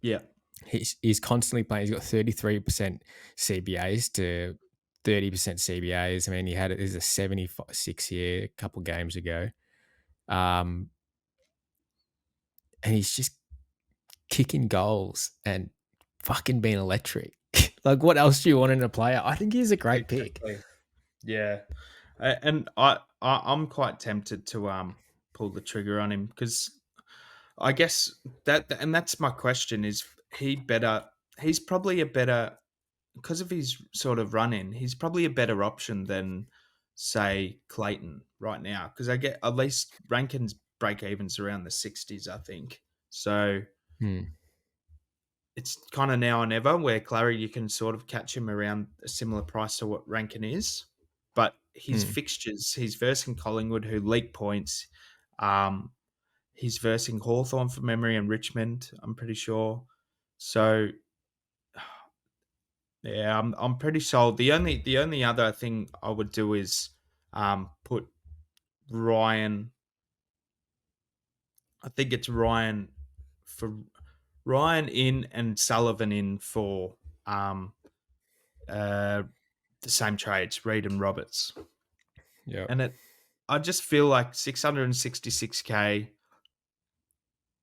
Yeah. He's constantly playing. He's got 33% CBAs to 30% CBAs. I mean, he's a 76 year a couple games ago. And he's just kicking goals and fucking being electric. Like, what else do you want in a player? I think he's a great pick. Exactly. Yeah. And I'm quite tempted to pull the trigger on him because I guess and that's my question is he's probably a better because of his sort of run in, he's probably a better option than say Clayton right now because I get at least Rankin's break evens around the 60s, I think. So Hmm. it's kind of now or never where Clarry you can sort of catch him around a similar price to what Rankin is. But his Hmm. fixtures, he's versing Collingwood who leak points. Um, he's versing Hawthorn for memory and Richmond, I'm pretty sure. So yeah, I'm pretty sold. The only other thing I would do is put Ryan. I think it's Ryan in and Sullivan in for uh, the same trades, Reed and Roberts. Yeah. And I just feel like 666K.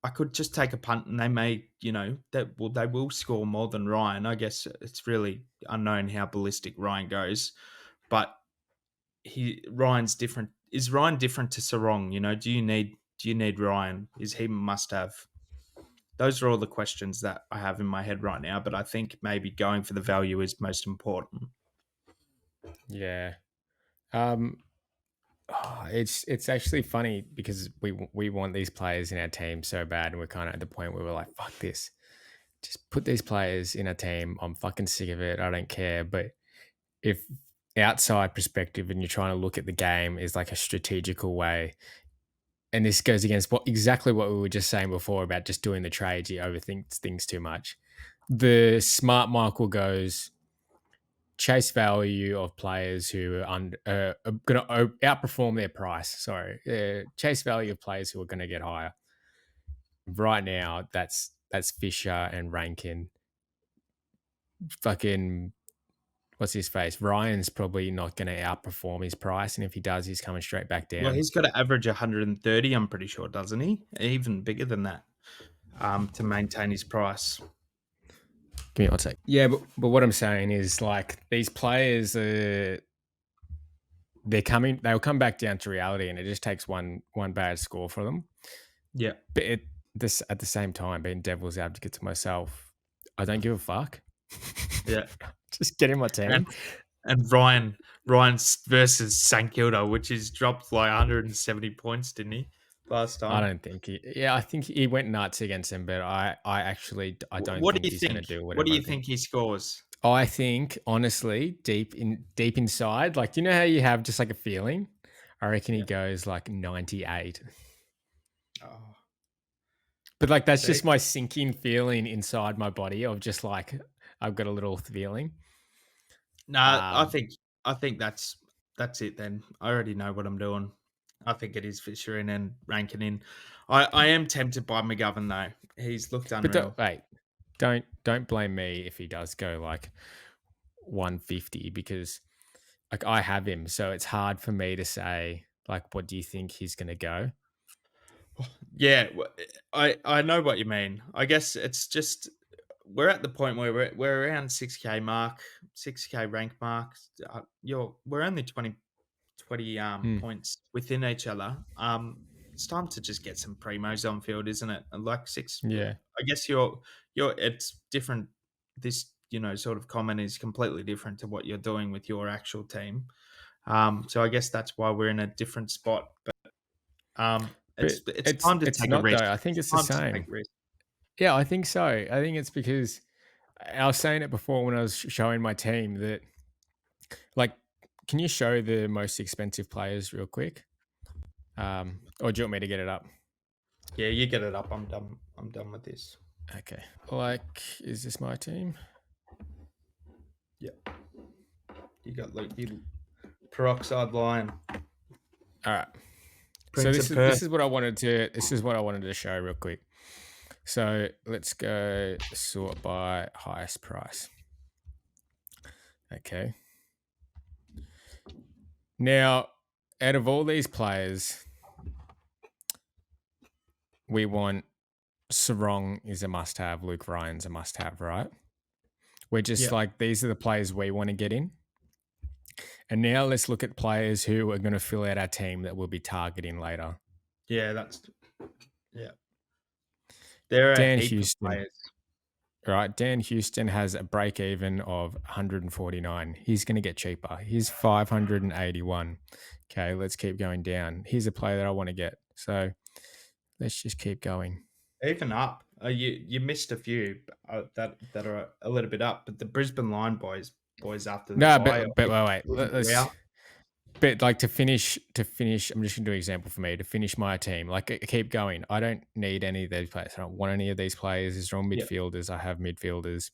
I could just take a punt and they may, they will score more than Ryan. I guess it's really unknown how ballistic Ryan goes, but Ryan's different. Is Ryan different to Sarong? Do you need Ryan? Is he must have? Those are all the questions that I have in my head right now, but I think maybe going for the value is most important. Yeah. Um, it's actually funny because we want these players in our team so bad, and we're kind of at the point where we're like, fuck this, just put these players in our team. I'm fucking sick of it. I don't care. But if outside perspective and you're trying to look at the game is like a strategical way, and this goes against exactly what we were just saying before about just doing the trades, you overthink things too much. The smart Michael goes chase value of players who are going to outperform their price. Sorry, chase value of players who are going to get higher. Right now, that's Fisher and Rankin. Fucking what's his face? Ryan's probably not going to outperform his price, and if he does, he's coming straight back Well, down. he's got to average 130. I'm pretty sure, doesn't he? Even bigger than that, to maintain his price. Give me one sec. Yeah, but what I'm saying is like these players they'll come back down to reality, and it just takes one bad score for them. Yeah, But this at the same time, being devil's advocate to myself, I don't give a fuck. yeah. Just get in my And team. and Ryan's versus St Kilda, which is dropped like 170 points, didn't he? Last I time. don't think I think he went nuts against him, but I don't What do think you he's going to think? do What do whatever. you think he scores? I think honestly, deep inside, like you know how you have just like a feeling. I reckon he Yeah. goes like 98. Oh. But, like, that's See? just my sinking feeling inside my body of just, like, I've got a little feeling. No, Um, I think that's it then. I already know what I'm doing. I think it is Fisher in and Rankin in. I am tempted by McGovern though. He's looked but don't unreal. wait, don't blame me if he does go, like, 150 because, like, I have him, so it's hard for me to say, like, what do you think he's gonna go? Yeah, I know what you mean. I guess it's just we're at the point where we're around 6K mark, 6K rank mark. We're only 20 Hmm, points within each other. It's time to just get some primos on field, isn't it? And like six, yeah. I guess it's different. This sort of comment is completely different to what you're doing with your actual team. So I guess that's why we're in a different spot. But But it's it's time to it's take a not risk. though, I think It's it's the time to take same. a risk. Yeah, I think so. I think it's because I was saying it before when I was showing my team that, like, can you show the most expensive players real quick? Or do you want me to get it up? Yeah, you get it up. I'm done. I'm done with this. Okay. Like, is this my team? Yeah, you got like you peroxide line, All right. So Prince of this Perth. is what I wanted to show real quick. So let's go sort by highest price. Okay. Now, out of all these players, we want Sarong is a must have, Luke Ryan's a must have, right? We're just Yeah, like, these are the players we want to get in. And now let's look at players who are going to fill out our team that we'll be targeting later. yeah, that's yeah. There are a Dan heap of Houston, players. right? Dan Houston has a break even of 149. He's going to get cheaper. He's 581. Okay, let's keep going down. Here's a player that I want to get. So let's just keep going. Even up. You missed a few that are a little bit up, but the Brisbane Line boys after the No, buy, but wait. Let's. Real. But like to finish, I'm just gonna do an example for me to finish my team. Like keep going. I don't need any of these players. I don't want any of these players. These are all Yeah, midfielders. I have midfielders.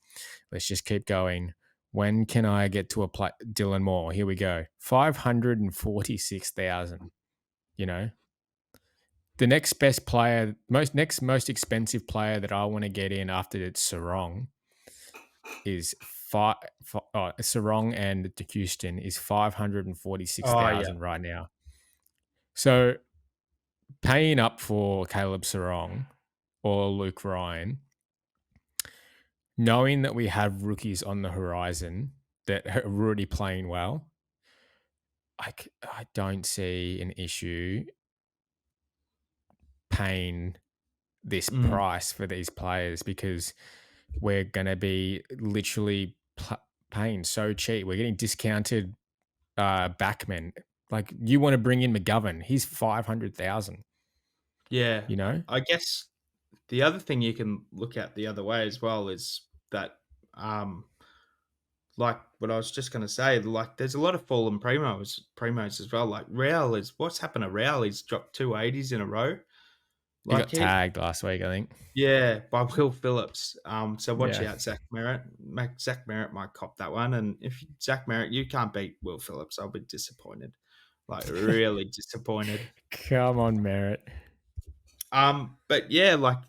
Let's just keep going. When can I get to a play? Dylan Moore. Here we go. 546,000. You know, the next best player, most expensive player that I want to get in after it's Sarong is Sarong and Houston is five hundred and forty six oh yeah, thousand right now. So paying up for Caleb Sarong or Luke Ryan, knowing that we have rookies on the horizon that are already playing well, I don't see an issue paying this mm, price for these players because we're going to be literally paying so cheap. We're getting discounted backmen. Like you want to bring in McGovern, he's 500,000. yeah. You know, I guess the other thing you can look at the other way as well is that, um, like what I was just going to say, like there's a lot of fallen primos as well. Like Real is what's happened to Real? He's dropped 280s in a row. he Like got he, tagged last week, I think. yeah, by Will Phillips. So watch Yeah. out, Zach Merritt. Zach Merritt might cop that one. And if Zach Merritt, you can't beat Will Phillips, I'll be disappointed. Like really disappointed. Come on, Merritt. But yeah, like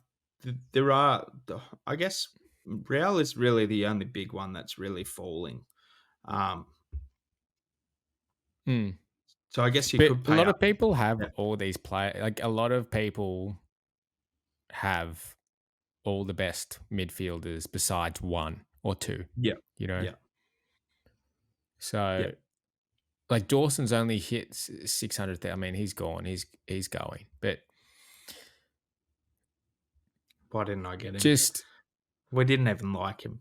there are. I guess Real is really the only big one that's really falling. Um, Mm. so I guess you But could a pay lot up. of people have Yeah, all these players. Like a lot of people have all the best midfielders besides one or two, yeah, you know? yeah, yeah. So like Dawson's only hit 600,000. I mean, he's gone. He's going. But Why didn't I get him? just We didn't even like him.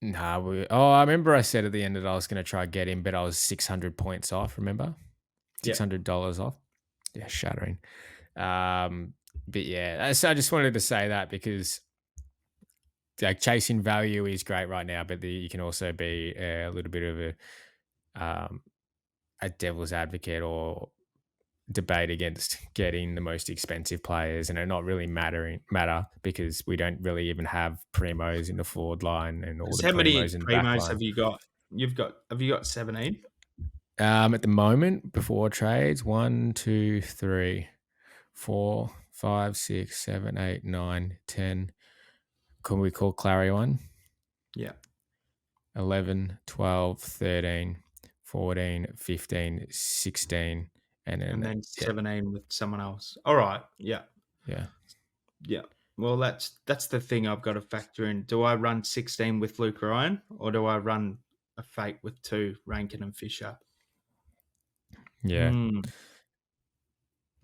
nah, I remember I said at the end that I was going to try get him, but I was 600 points off, remember? Yeah, $600 off. Yeah, shattering. But yeah, so I just wanted to say that because like chasing value is great right now, but you can also be a little bit of um, a devil's advocate or debate against getting the most expensive players, and it not really matter because we don't really even have primos in the forward line and all Because the how many primos in the back primos line. have you got? Have you got 17? At the moment, before trades, 1, 2, 3, 4, 5, 6, 7, 8, 9, 10. Can we call Clarry one? Yeah. 11, 12, 13, 14, 15, 16, and And then then yeah, 17 with someone else. All right. Yeah. yeah. Yeah. Well, that's the thing I've got to factor in. Do I run 16 with Luke Ryan or do I run a fake with two, Rankin and Fisher? Yeah. Hmm.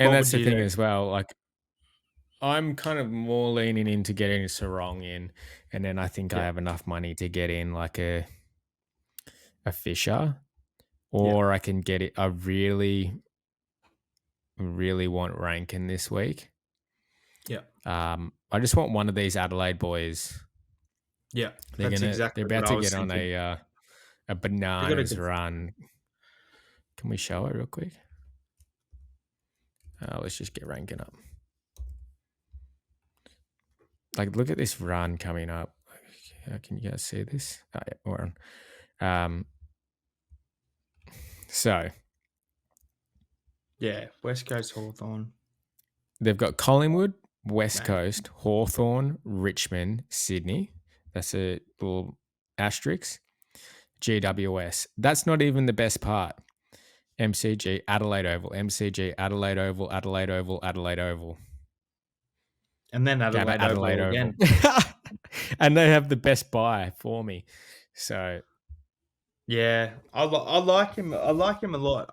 And What that's would the you thing do? as well. Like I'm kind of more leaning into getting Sarong in, and then I think I Yeah. have enough money to get in like a Fisher, Yeah. or I can get it. I really want Rankin this week. Yeah. I just want one of these Adelaide boys. Yeah. They're That's they're exactly what about I to was get on thinking. a They got a bananas good. run. Can we show it real quick? Let's just get Rankin up. Like, look at this run coming up. Can you guys see this? Oh, yeah, we're on. So Yeah. West Coast Hawthorn. they've got Collingwood, West Mate. Coast, Hawthorn, Richmond, Sydney. That's a little asterisk. GWS. That's not even the best part. MCG, Adelaide Oval, MCG, Adelaide Oval, Adelaide Oval, Adelaide Oval. And then Gabba, Adelaide Adelaide Oval Oval. again. And they have the best buy for me. So, Yeah. I like him. I like him a lot.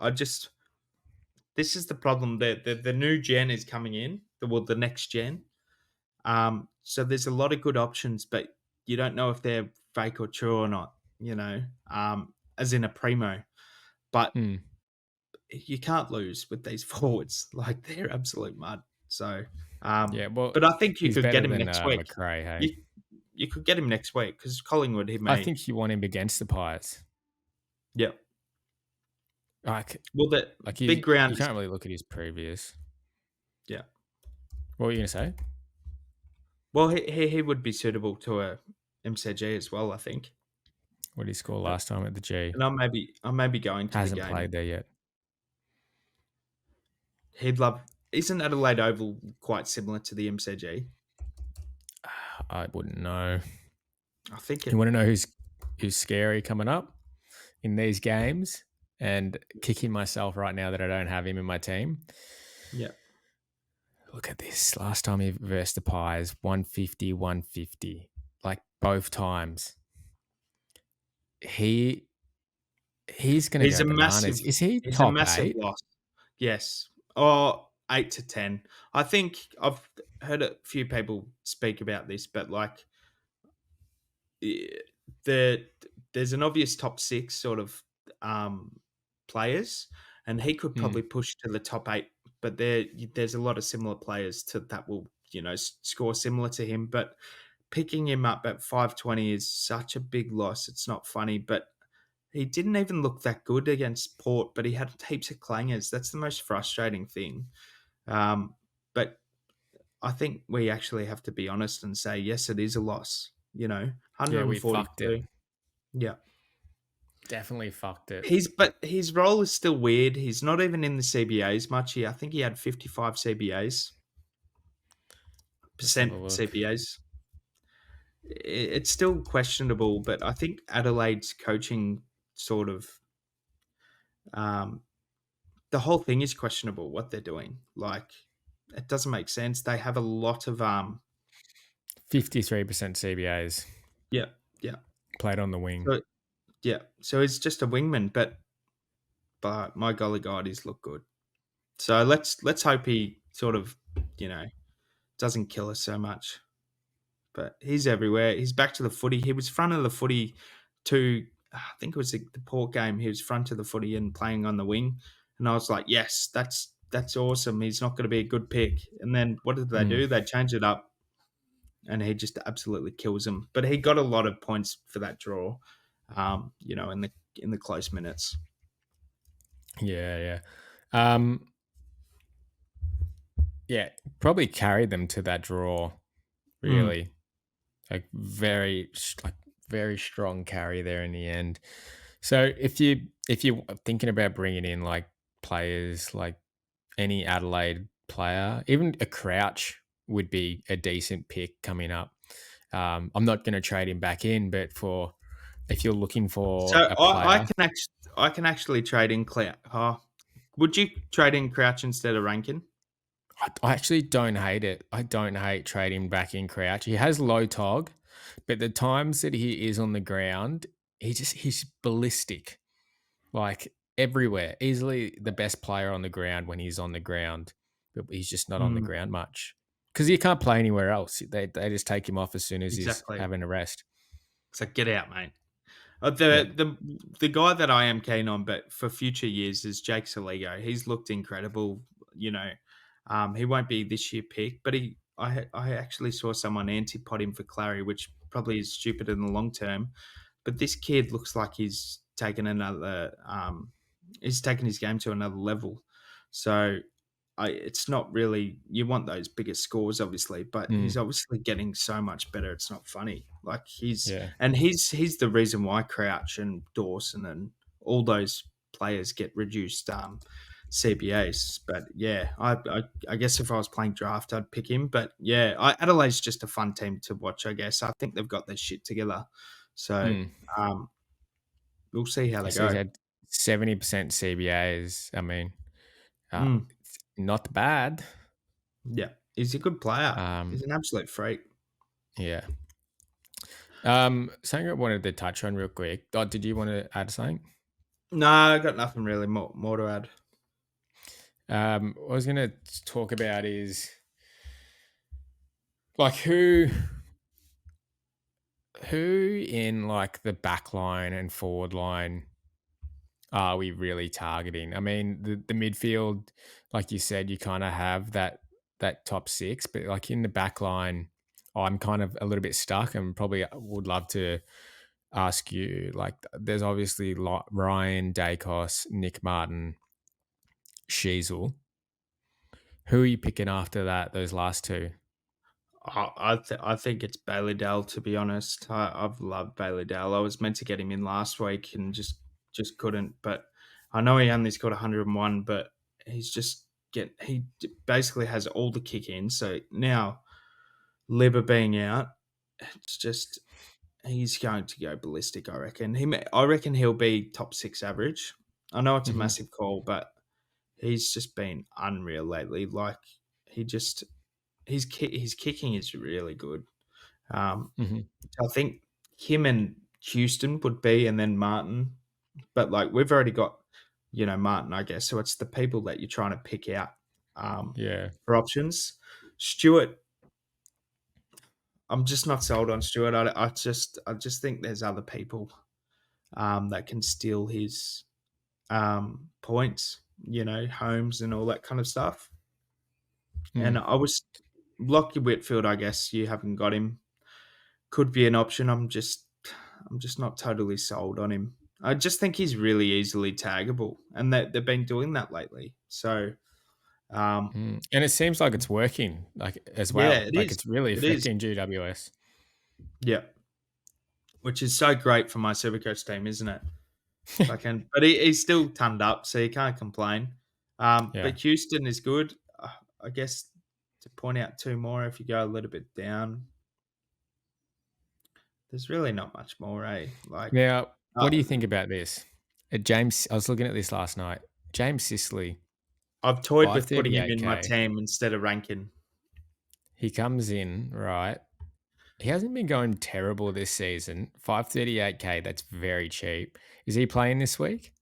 This is the problem. The new gen is coming in. The next gen. So there's a lot of good options, but you don't know if they're fake or true or not, as in a primo. But hmm. you can't lose with these forwards. Like they're absolute mud. So Yeah, well, but I think you he's could get better him than next week. McRae, hey? You you could get him next week because Collingwood he I may. think you want him against the Pies. Yeah. Like, Well the like big you ground is can't really look at his previous. yeah. What were you going to say? Well he would be suitable to a MCG as well, I think. What did he score But last time at the G? and I may be going to the Hasn't game. played there yet. He'd love. Isn't Adelaide Oval quite similar to the MCG? I wouldn't know. I think You it. want to know who's scary coming up in these games and kicking myself right now that I don't have him in my team? Yeah, Look at this. Last time he versed the Pies, 150, 150. Like both times. He's going to he's go a massive. bananas. Is he He's a top massive 8? loss. Yes, or 8 to 10. I think I've heard a few people speak about this, but like eh, the there's an obvious top six sort of um, players, and he could Hmm. probably push to the top 8. But there's a lot of similar players to that will score similar to him, but picking him up at 520 is such a big loss. It's not funny, but he didn't even look that good against Port, but he had heaps of clangers. That's the most frustrating thing. But I think we actually have to be honest and say, yes, it is a loss. Yeah, we fucked it. 142. Yeah. Definitely fucked it. But his role is still weird. He's not even in the CBAs much. I think he had 55 CBAs, Let's have a percent look. CBAs. It's still questionable, but I think Adelaide's coaching sort of um, the whole thing is questionable. What they're doing, like, it doesn't make sense. They have a lot of 53% CBAs yeah, yeah. played on the wing. So yeah, so he's just a wingman, but my golly god, he's looked good. So let's hope he sort of you know doesn't kill us so much. But he's everywhere. He's back to the footy. He was front of the footy to, I think it was the Port game. He was front of the footy and playing on the wing. And I was like, yes, that's awesome. He's not going to be a good pick. And then what did they Hmm. do? They changed it up and he just absolutely kills him. But he got a lot of points for that draw, in the close minutes. Yeah, yeah. Yeah, probably carried them to that draw, Mm. really. Like, very strong carry there in the end. So if you are thinking about bringing in, like, players, like any Adelaide player, even a Crouch would be a decent pick coming up. I'm not gonna trade him back in, but for if you're looking for So a I player, can actually trade in would you trade in Crouch instead of Rankin? I actually don't hate it. I don't hate trading back in Crouch. He has low tog, but the times that he is on the ground, he's ballistic. Like, everywhere. Easily the best player on the ground when he's on the ground, but he's just not on the Mm, ground much because he can't play anywhere else. They just take him off as soon as he's exactly. having a rest. So get out, mate. Yeah. The guy that I am keen on, but for future years, is Jake Saligo. He's looked incredible. You know, he won't be this year pick, but I actually saw someone anti-pot him for Clarry, which probably is stupid in the long term. But this kid looks like he's taken his game to another level. So it's not really, you want those bigger scores, obviously, but he's Mm, obviously getting so much better. It's not funny. Like yeah. he's the reason why Crouch and Dawson and all those players get reduced CBAs. But yeah, I guess if I was playing draft, I'd pick him. But yeah, Adelaide's just a fun team to watch. I guess I think they've got their shit together. So Mm. um, we'll see how Yeah, they so he's go. had 70% CBAs. I mean, uh, Mm, it's not bad. yeah, he's a good player. He's Um, an absolute freak. yeah. Something I wanted to touch on real quick. Oh, did you want to add something? No, I got nothing really more to add. What I was going to talk about is like who in like the back line and forward line are we really targeting? I mean, the midfield, like you said, you kind of have that top six, but like in the back line, I'm kind of a little bit stuck, and probably would love to ask you. Like, there's obviously Ryan Dacos, Nick Martin, Sheasel. Who are you picking after that? Those last two. I think it's Bailey Dale. To be honest, I've loved Bailey Dale. I was meant to get him in last week and just couldn't. But I know he only scored 101, but he's just basically has all the kick in. So now Libba being out, it's just he's going to go ballistic. I reckon he'll be top six average. I know it's a Hmm. massive call, but he's just been unreal lately. Like he just his kicking is really good. Um, Hmm. I think him and Houston would be, and then Martin. But like we've already got, Martin, I guess. So it's the people that you're trying to pick out Yeah. for options. Stewart, I'm just not sold on Stewart. I just think there's other people that can steal his points. Homes and all that kind of stuff. And Mm. I was Lockie Whitfield. I guess you haven't got him. Could be an option. I'm just not totally sold on him. I just think he's really easily taggable, and they've been doing that lately. So, um, Mm. And it seems like it's working, like, as yeah, well. it Like, is. it's really It is. affecting GWS. Yeah, which is so great for my Supercoach team, isn't it? But he's still turned up, so you can't complain. Yeah. But Houston is good. I guess to point out two more, if you go a little bit down, there's really not much more, eh? Now, Uh, what do you think about this? James, I was looking at this last night. James Sisley, I've toyed with putting him in my 538K. team instead of Rankin. He comes in, right? He hasn't been going terrible this season. 538K, that's very cheap. Is he playing this week?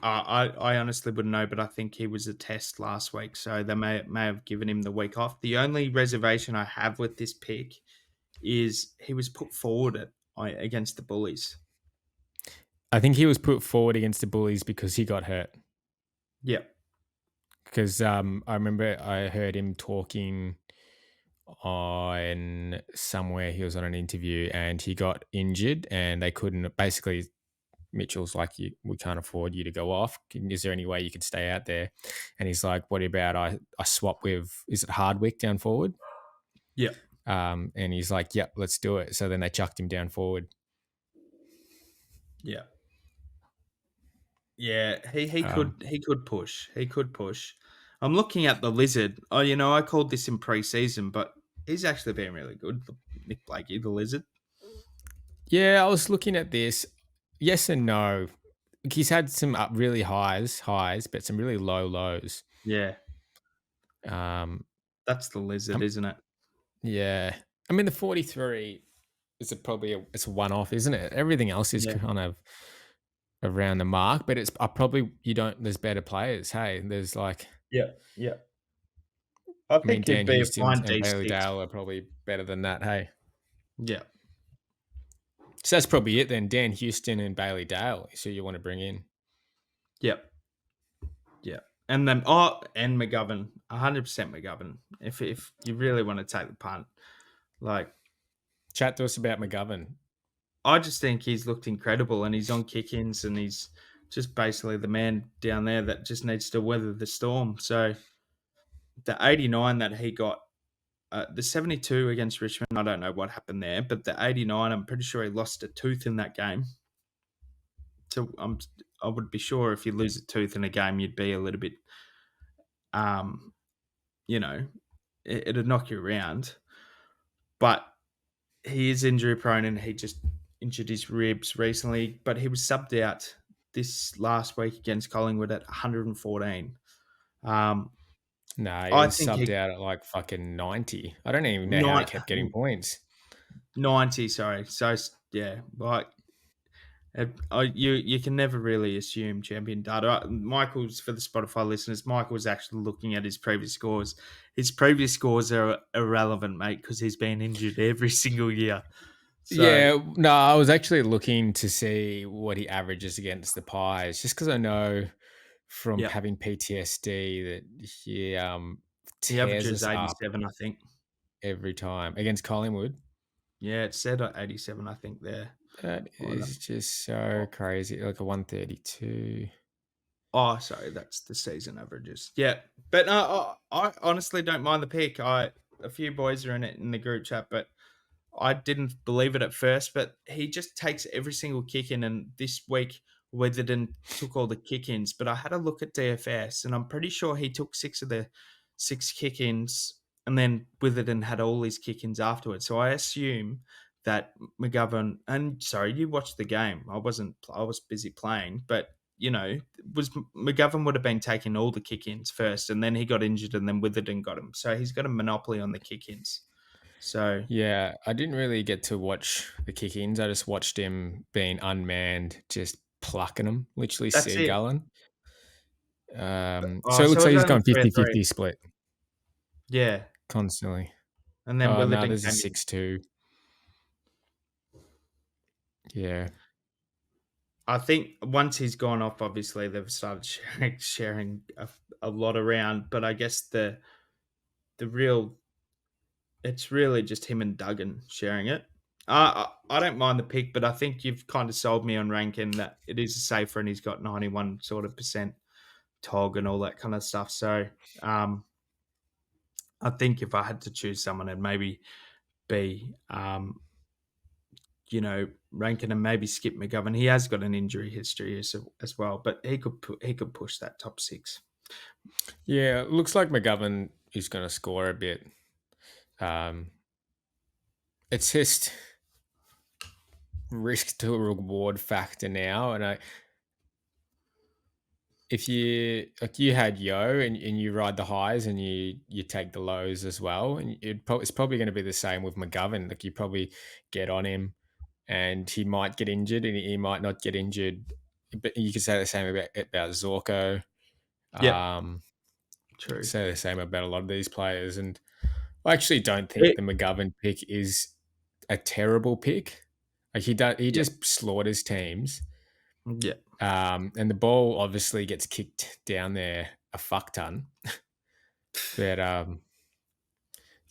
I honestly wouldn't know, but I think he was a test last week, so they may have given him the week off. The only reservation I have with this pick is he was put forward against the Bullies. I think he was put forward against the Bullies because he got hurt. Yeah, Because I remember I heard him talking on somewhere. He was on an interview and he got injured, and they couldn't, basically, Mitchell's like, we can't afford you to go off. Is there any way you could stay out there? And he's like, what about I swap with, is it Hardwick down forward? Yeah. And he's like, yep, let's do it. So then they chucked him down forward. Yeah. Yeah, he could push. He could push. I'm looking at the Lizard. Oh, I called this in preseason, but he's actually been really good. Nick Blakey, the Lizard. Yeah, I was looking at this. Yes and no. He's had some up really highs, but some really low lows. Yeah, Um, that's the Lizard, um, isn't it? yeah. I mean, the 43 is it's a one off, isn't it? Everything else is Yeah, kind of around the mark, but it's I probably you don't. There's better players. Hey, there's like, yeah, yeah. I I mean, think he'd Dan be a Houston's fine and Bailey D6. Dale are probably better than that. Hey, Yeah, so that's probably it then. Dan Houston and Bailey Dale is who you want to bring in. yeah, yeah. And then and McGovern, 100% McGovern. If you really want to take the punt, like Chat to us about McGovern. I just think he's looked incredible, and he's on kick-ins, and he's just basically the man down there that just needs to weather the storm. So the 89 that he got, the 72 against Richmond, I don't know what happened there, but the 89, I'm pretty sure he lost a tooth in that game. So I would be sure if you lose a tooth in a game, you'd be a little bit, um, you know, it'd knock you around. But he is injury prone, and he just injured his ribs recently. But he was subbed out this last week against Collingwood at 114. Um, No, he I was think subbed he out at like fucking 90. I don't even know how he nine, kept getting points. 90. Sorry, so yeah, like you can never really assume champion data. Michael's, for the Spotify listeners, Michael's actually looking at his previous scores. His previous scores are irrelevant, mate, because he's been injured every single year. So Yeah, no, I was actually looking to see what he averages against the Pies, just because I know from yeah, having PTSD that he he tears averages us up 87, I think. every time against Collingwood. Yeah, it said at 87, I think there. That On, is just so crazy, like a 132. oh, sorry, that's the season averages. Yeah, but no, I honestly don't mind the pick. A few boys are in it in the group chat, but I didn't believe it at first, but he just takes every single kick in. And this week, Weatherden took all the kick ins. But I had a look at DFS, and I'm pretty sure he took 6 of the 6 kick ins, and then Witherden had all his kick ins afterwards. So I assume that McGovern, and sorry, you watched the game. I wasn't, I was busy playing, but was McGovern would have been taking all the kick ins first, and then he got injured, and then Witherden got him. So he's got a monopoly on the kick ins. So Yeah, I didn't really get to watch the kick-ins. I just watched him being unmanned, just plucking them, literally that's it. seagulling. Oh, So it looks so like it's he's only gone 3-3. 50-50 split Yeah, constantly. and then Oh, no, Witherden there's a came in. 6-2. Yeah. I think once he's gone off, obviously they've started sharing a lot around. But I guess the real it's really just him and Duggan sharing it. I don't mind the pick, but I think you've kind of sold me on Rankin that it is safer, and he's got 91 sort of percent tog and all that kind of stuff. So I think if I had to choose someone, it'd maybe be Rankin and maybe skip McGovern. He has got an injury history as well, but he could push that top 6. Yeah, it looks like McGovern is going to score a bit. Um, it's just risk to reward factor now. And if you had Yo and you ride the highs and you take the lows as well, and it's probably going to be the same with McGovern. Like you probably get on him and he might get injured and he might not get injured. But you could say the same about Zorko. Yep, Um, true. say the same about a lot of these players. And I actually don't think It, the McGovern pick is a terrible pick. Like he yeah, just slaughters teams. yeah, And the ball obviously gets kicked down there a fuck ton. But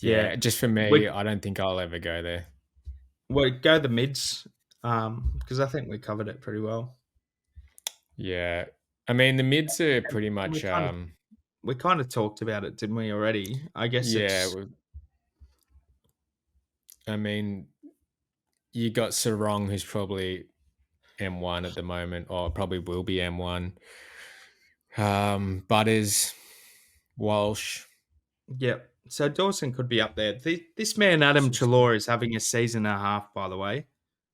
yeah. yeah, just for me, We I don't think I'll ever go there. we go the mids because I think we covered it pretty well. Yeah. I mean, the mids are pretty And much, we kind of talked about it, didn't we already? I guess yeah. it's I mean, you got Sarong, who's probably M1 at the moment, or probably will be M1. Butters, Walsh. yeah. So Dawson could be up there. This man Adam Sixty. Chalor is having a season and a half, by the way.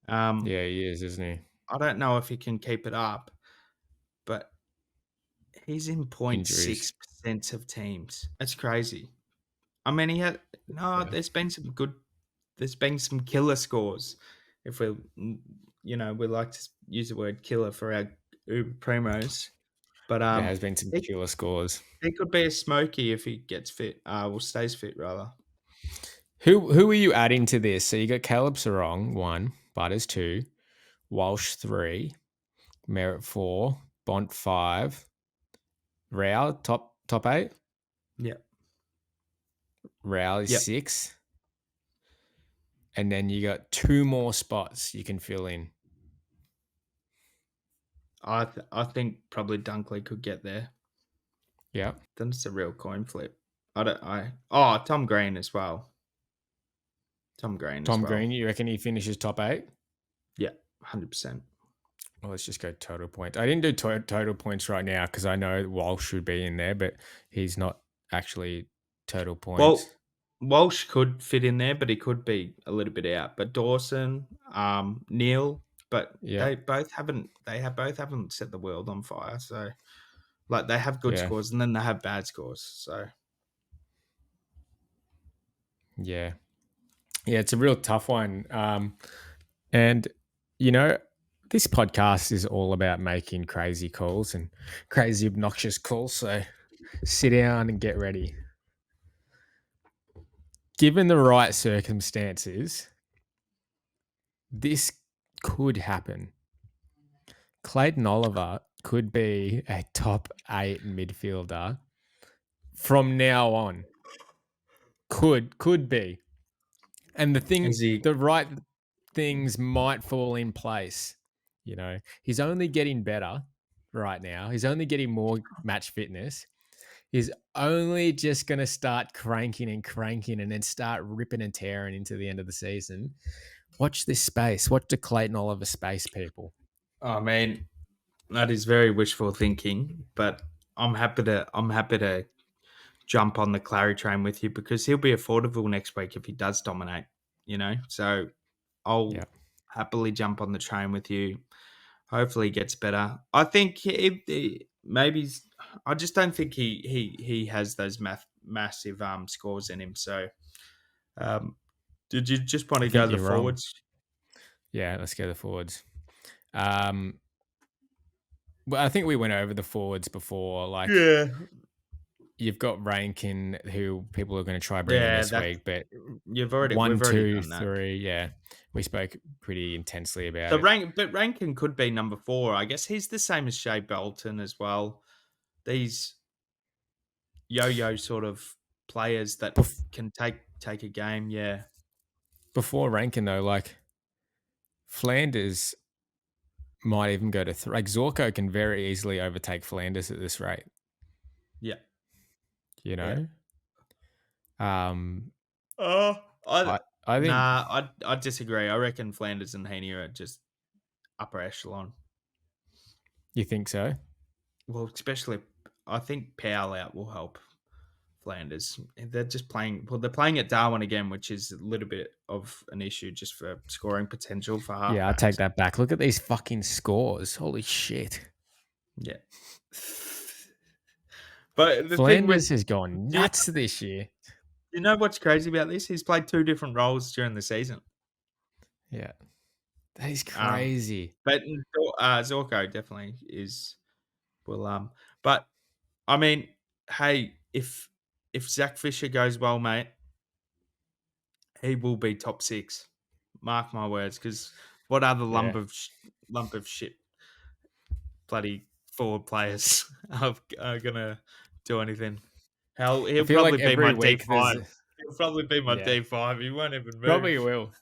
Um, Yeah, he is, isn't he? I don't know if he can keep it up, but he's in Injuries. 0.6% of teams. That's crazy. I mean, he had no. Yeah. There's been some killer scores. If we, we like to use the word killer for our uber primos, but There has been some he, killer scores. he could be a smoky if he gets fit. Well, stays fit rather. Who are you adding to this? So you got Caleb Sarong, 1, Butters 2, Walsh 3, Merritt 4, Bont 5, Rao top 8. Yeah, Rao is yep. 6. And then you got 2 more spots you can fill in. I think probably Dunkley could get there. Yeah. Then it's a real coin flip. I don't. I oh Tom Green as well. Tom Green as Tom well. Green, you reckon he finishes top 8? Yeah, 100%. Well, let's just go total points. I didn't do total points right now because I know Walsh should be in there, but he's not actually total points. Well, Walsh could fit in there, but he could be a little bit out. But Dawson, Neil, but Yeah. they both haven't set the world on fire. So like they have good Yeah. scores and then they have bad scores. So Yeah. Yeah. It's a real tough one. And, you know, this podcast is all about making crazy calls and crazy, obnoxious calls. So sit down and get ready. Given the right circumstances, this could happen. Clayton Oliver could be a top 8 midfielder from now on. Could be. And is he? the right things might fall in place. You know, he's only getting better right now. He's only getting more match fitness. He's only just going to start cranking and then start ripping and tearing into the end of the season. Watch this space. Watch the Clayton Oliver space, people. I mean, that is very wishful thinking, but I'm happy to jump on the Clarry train with you because he'll be affordable next week if he does dominate. So I'll Yeah. happily jump on the train with you. Hopefully, he gets better. I think maybe I just don't think he has those massive scores in him. So, um, did you just want I to go think to the you're wrong. forwards? Yeah, let's go to the forwards. Well, I think we went over the forwards before. Like, Yeah, you've got Rankin, who people are going to try bring in yeah. this That week, but we've 1, already 2, done that. 3, yeah, we spoke pretty intensely about So it. Rankin could be number 4. I guess he's the same as Shea Bolton as well. These yo-yo sort of players that Bef- can take a game. Yeah, Before Rankin, though, like Flanders might even go to like Zorko can very easily overtake Flanders at this rate. yeah, You yeah. know, um, Oh, I I think I disagree. I reckon Flanders and Heaney are just upper echelon. you think so. Well, especially I think Powell out will help Flanders. They're just playing. Well, they're playing at Darwin again, which is a little bit of an issue just for scoring potential for Yeah, I take halfbacks. that back. Look at these fucking scores. Holy shit. Yeah. But the thing with Flanders has gone you nuts this year. you know what's crazy about this? He's played 2 different roles during the season. Yeah. That is Um, crazy. but Zorko definitely is. Well, but I mean, hey, if Zach Fisher goes well, mate, he will be top 6. Mark my words, because what other Yeah. lump of shit bloody forward players are gonna do anything? Hell, I he'll feel like probably be every my week there's D5. He'll probably be my yeah, D5. He won't even probably move. will.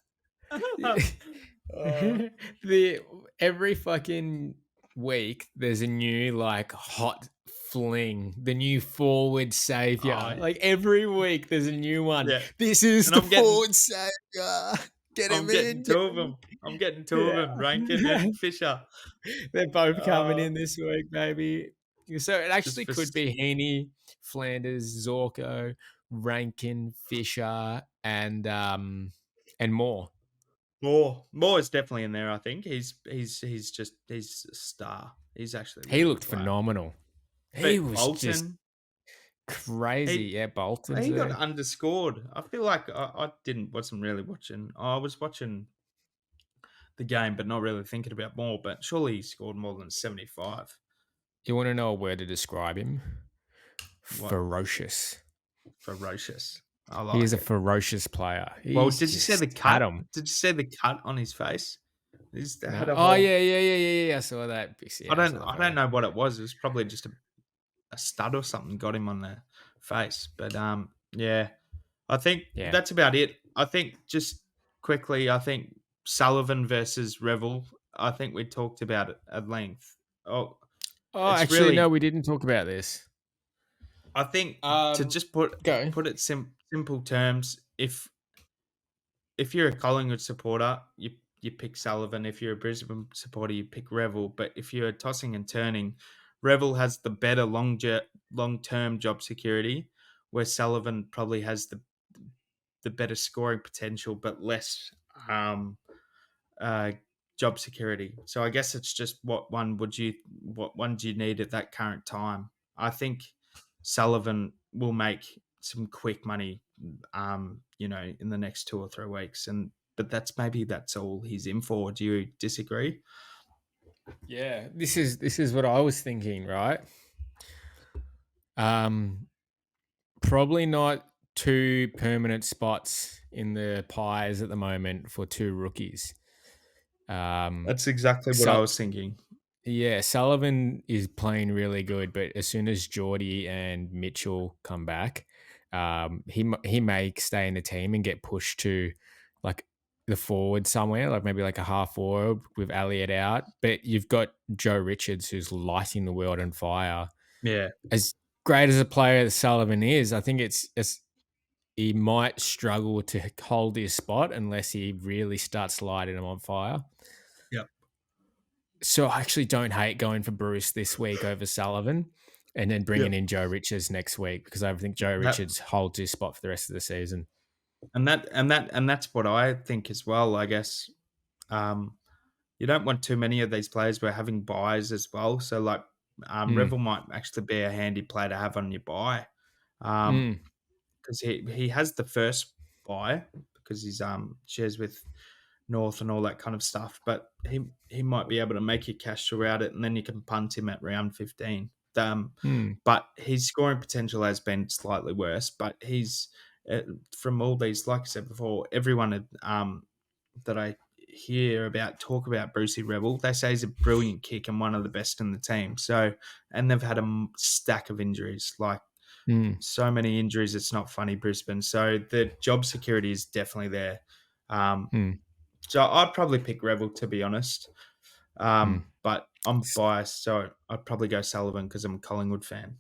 uh, The every fucking week there's a new like hot fling, the new forward Oh, savior. Like every week there's a new one. yeah, This is and the forward savior. Get I'm him getting in. 2 of them. I'm getting 2 of them, Rankin Yeah. and Fisher. They're both coming Uh, in this week, baby. So it just actually for could be Heaney, Flanders, Zorko, Rankin, Fisher, and more. Moore is definitely in there, I think. He's a star. He's actually a He really looked good player. phenomenal. He But was just Bolton, crazy. he Yeah, Bolton's he got there. underscored. I feel like wasn't really watching. I was watching the game, but not really thinking about more. But surely he scored more than 75. You want to know a word to describe him? What? Ferocious. Ferocious. I He is like a it. ferocious player. Well, He's did you see the just had cut? him. Did you see the cut on his face? He's had No. a Oh whole. yeah, yeah. I saw that. Yeah, I saw the I don't photo. know what it was. It was probably just a stud or something got him on the face. But yeah, I think Yeah. that's about it. I think just quickly, I think Sullivan versus Revel. I think we talked about it at length. Oh, Oh, it's actually, no, really. we didn't talk about this. I think to Um, just Go. put it simple terms. If you're a Collingwood supporter, you pick Sullivan. If you're a Brisbane supporter, you pick Revel. But if you're tossing and turning, Revel has the better long term job security, where Sullivan probably has the better scoring potential, but less um, uh, job security. So I guess it's just what one do you need at that current time? I think Sullivan will make some quick money, in the next 2 or 3 weeks, and but that's all he's in for. Do you disagree? Yeah, this is what I was thinking, right? Um, Probably not two permanent spots in the pies at the moment for two rookies. Um, That's exactly what I so was thinking. yeah, Sullivan is playing really good, but as soon as Geordie and Mitchell come back, he may stay in the team and get pushed to like the forward somewhere, like maybe like a half forward with Elliott out. But you've got Joe Richards who's lighting the world on fire. Yeah, As great as a player that Sullivan is, I think it's he might struggle to hold his spot unless he really starts lighting him on fire. yeah, So I actually don't hate going for Bruce this week over Sullivan and then yeah. bringing in Joe Richards next week because I think Joe That Richards holds his spot for the rest of the season. and that's what I think as well. I guess um, you don't want too many of these players. We're having buys as well, so like Mm, Revel might actually be a handy player to have on your buy, because mm, he has the first buy because he's shares with North and all that kind of stuff. But he might be able to make you cash throughout it, and then you can punt him at round 15. mm, But his scoring potential has been slightly worse. But he's from all these, like I said before, everyone that I hear about talk about Brucey Rebel, they say he's a brilliant kick and one of the best in the team. So, and they've had a stack of injuries, like mm, so many injuries. It's not funny, Brisbane. So the job security is definitely there. Um, mm, so I'd probably pick Rebel to be honest. mm. But I'm biased, so I'd probably go Sullivan because I'm a Collingwood fan.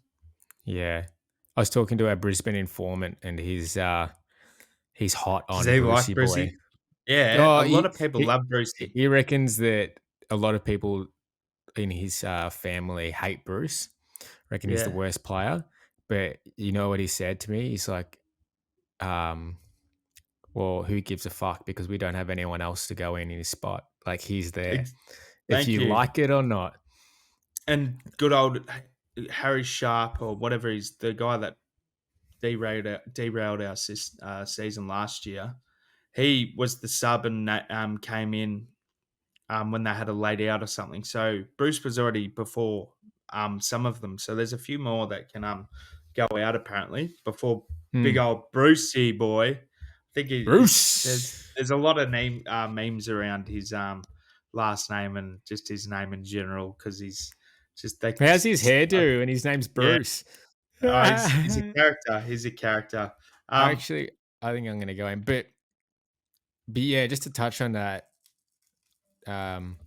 Yeah. I was talking to our Brisbane informant and he's hot Does on he like Brucey boy. Brucey? Yeah, Oh, a lot of people he love Brucey. he reckons that a lot of people in his family hate Bruce. Reckon he's the Yeah, worst player. But you know what he said to me? He's like, um, well, who gives a fuck because we don't have anyone else to go in his spot. Like he's there, ex- if thank you you. like it or not. And good old Harry Sharp or whatever he's the guy that derailed our season last year. He was the sub and came in when they had a laid out or something. So Bruce was already before some of them. So there's a few more that can go out apparently before big Hmm. old Brucey boy. I think Bruce. there's a lot of memes around his last name and just his name in general because he's just they How's his just hairdo? And his name's yeah. Bruce. Oh, he's a I character. He's a character. Um, actually, I think I'm gonna go in, but yeah, just to touch on that, um,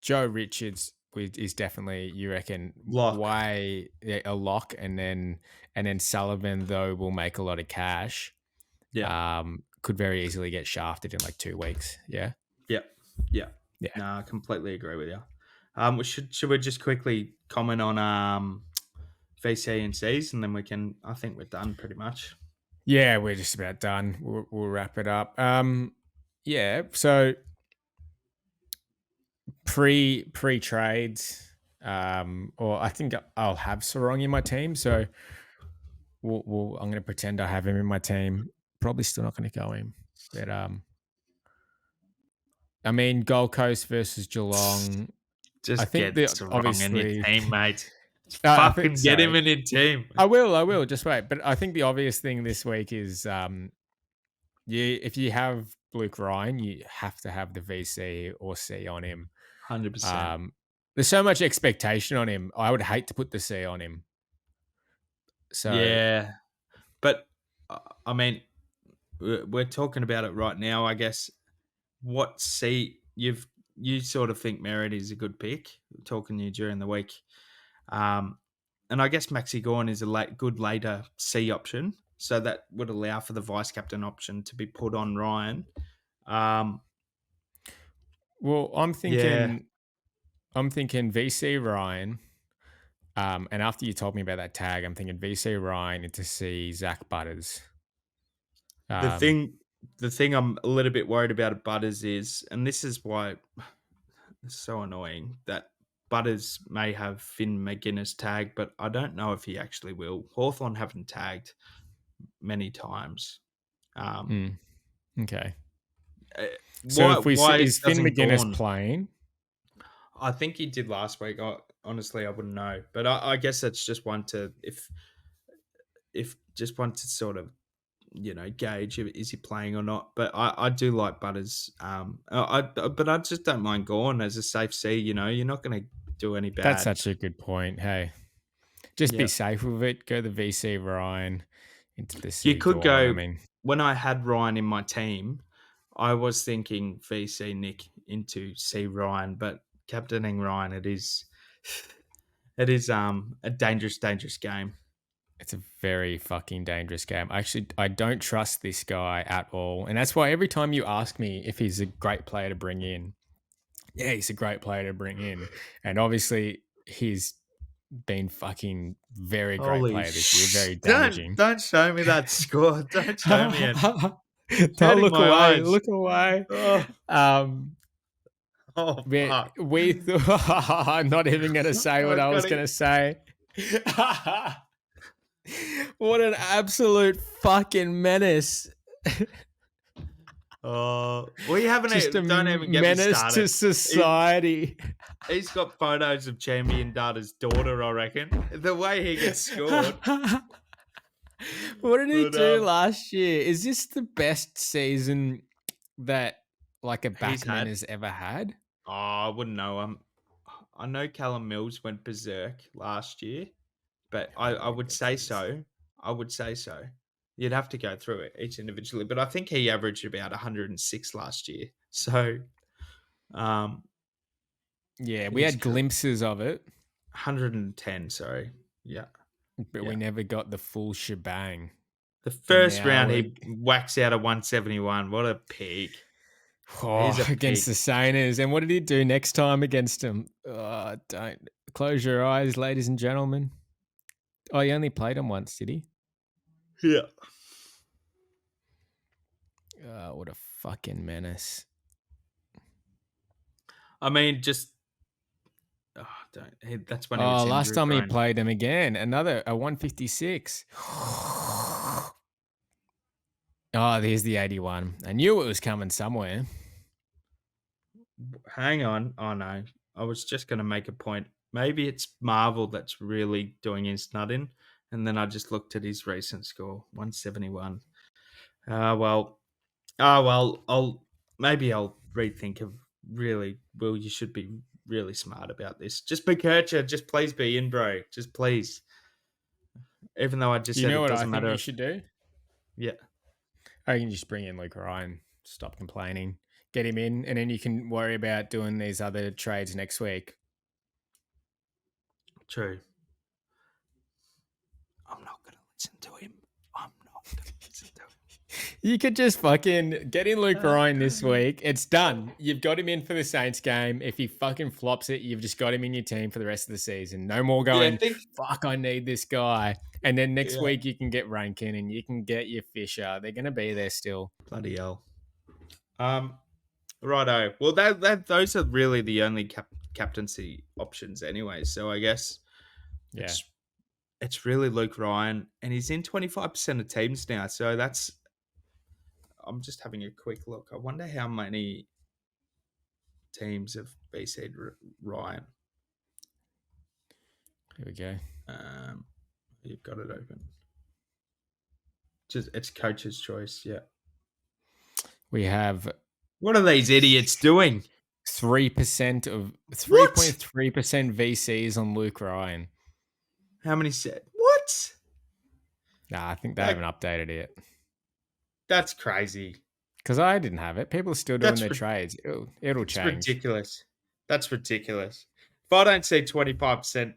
Joe Richards is definitely, you reckon, Lock. why, yeah, a lock, and then Sullivan though will make a lot of cash. Yeah. Could very easily get shafted in like 2 weeks. Yeah, Yeah. Yeah. yeah, No, I completely agree with you. Should we just quickly comment on VC and C's, and then we can. I think we're done pretty much. yeah. We're just about done. We'll wrap it up. Yeah. So pre trades, or I think I'll have Sarong in my team. So I'm going to pretend I have him in my team. Probably still not going to go in, but I mean, Gold Coast versus Geelong. I Just think get the Sarong in your obviously, team, mate. I think Fucking get him sorry. in your team. I will. I will. Just wait. But I think the obvious thing this week is, if you have Luke Ryan, you have to have the VC or C on him. 100%. Um, there's so much expectation on him. I would hate to put the C on him. So Yeah, but I mean, we're talking about it right now. I guess what C you sort of think Merritt is a good pick. Talking to you during the week, um, and I guess Maxi Gorn is a good later C option, so that would allow for the vice captain option to be put on Ryan. Um, well, yeah, I'm thinking VC Ryan. And after you told me about that tag, I'm thinking VC Ryan into C Zach Butters. the Um, thing the thing I'm a little bit worried about Butters is, and this is why it's so annoying that Butters may have Finn McGuinness tagged, but I don't know if he actually will. Hawthorn haven't tagged many times. Um, mm, okay. uh, So why if we see, why is Finn doesn't McGuinness Gorn? playing? I think he did last week. Honestly, I wouldn't know, but I guess that's just one to if just one to sort of gauge if is he playing or not. But I do like Butters. But I just don't mind Gorn as a safe C. You're not going to do any That's bad. such a good point. Hey, just be Yeah. safe with it. Go the VC Ryan into the You C could Gorn. I go mean, when I had Ryan in my team, I was thinking VC Nick into C Ryan, but captaining Ryan, it is a dangerous game. it's a very fucking dangerous game. Actually, I don't trust this guy at all. And that's why every time you ask me if he's a great player to bring in, yeah, he's a great player to bring in. And obviously, he's been fucking very great Holy player this year, sh! very Don't damaging. don't show me that score. Don't show me it. It's Don't hurting look my away. eyes. Look away. Oh, Um, oh fuck. we I'm not even going to say what I I was gotta. going to say. What an absolute fucking menace. We haven't. Just a Don't even get me menace to started. He, society. he's got photos of Champion Data's daughter. I reckon the way he gets scored. What did he But do last year? Is this the best season that like a he's backman had. has ever had? I wouldn't know. I know Callum Mills went berserk last year, but How I many would say blitzes? so. I would say so. You'd have to go through it each individually, but I think he averaged about 106 last year. So um, Yeah, we he's had glimpses of it, 110. Sorry, yeah, but we yeah. never got the full shebang. The And first now round we're he whacks out a 171. What a pig! He's a against pig. the Saners. And what did he do next time against them? Don't close your eyes, ladies and gentlemen. Oh, he only played him once, did he? Yeah. What a fucking menace. I mean, just don't. That's when he Oh, was last injury time he prone. played him again, another a 156. Oh, there's the 81. I knew it was coming somewhere. Hang on. Oh no, I was just going to make a point. Maybe it's Marvel that's really doing his nutting, and then I just looked at his recent score, 171. Well, I'll rethink of really. Will you should be really smart about this. Just be Kircher, just please be in, bro. Just please. Even though I just You said know it what I doesn't think matter you if should do? yeah. I can just bring in Luke Ryan. Stop complaining. get him in, and then you can worry about doing these other trades next week. True. I'm not going to listen to him. I'm not going to listen to him. You could just fucking get in Luke Ryan this week. It's done. You've got him in for the Saints game. If he fucking flops it, you've just got him in your team for the rest of the season. No more Yeah, going, fuck, I need this guy. And then next Yeah. week you can get Rankin and you can get your Fisher. They're going to be there still. Bloody hell. Righto. Well, those are really the only captaincy options anyway. So I guess Yeah. it's really Luke Ryan, and he's in 25% of teams now. So that's. I'm just having a quick look. I wonder how many teams have BC'd Ryan. Here we go. You've got it open. It's coach's choice. Yeah. We have. What are these idiots doing? 3% of 3.3% VCs on Luke Ryan. How many said? What? Nah, I think they haven't updated it. That's crazy. Because I didn't have it. People are still doing their trades. It'll change. Ridiculous. That's ridiculous. If I don't see 25%,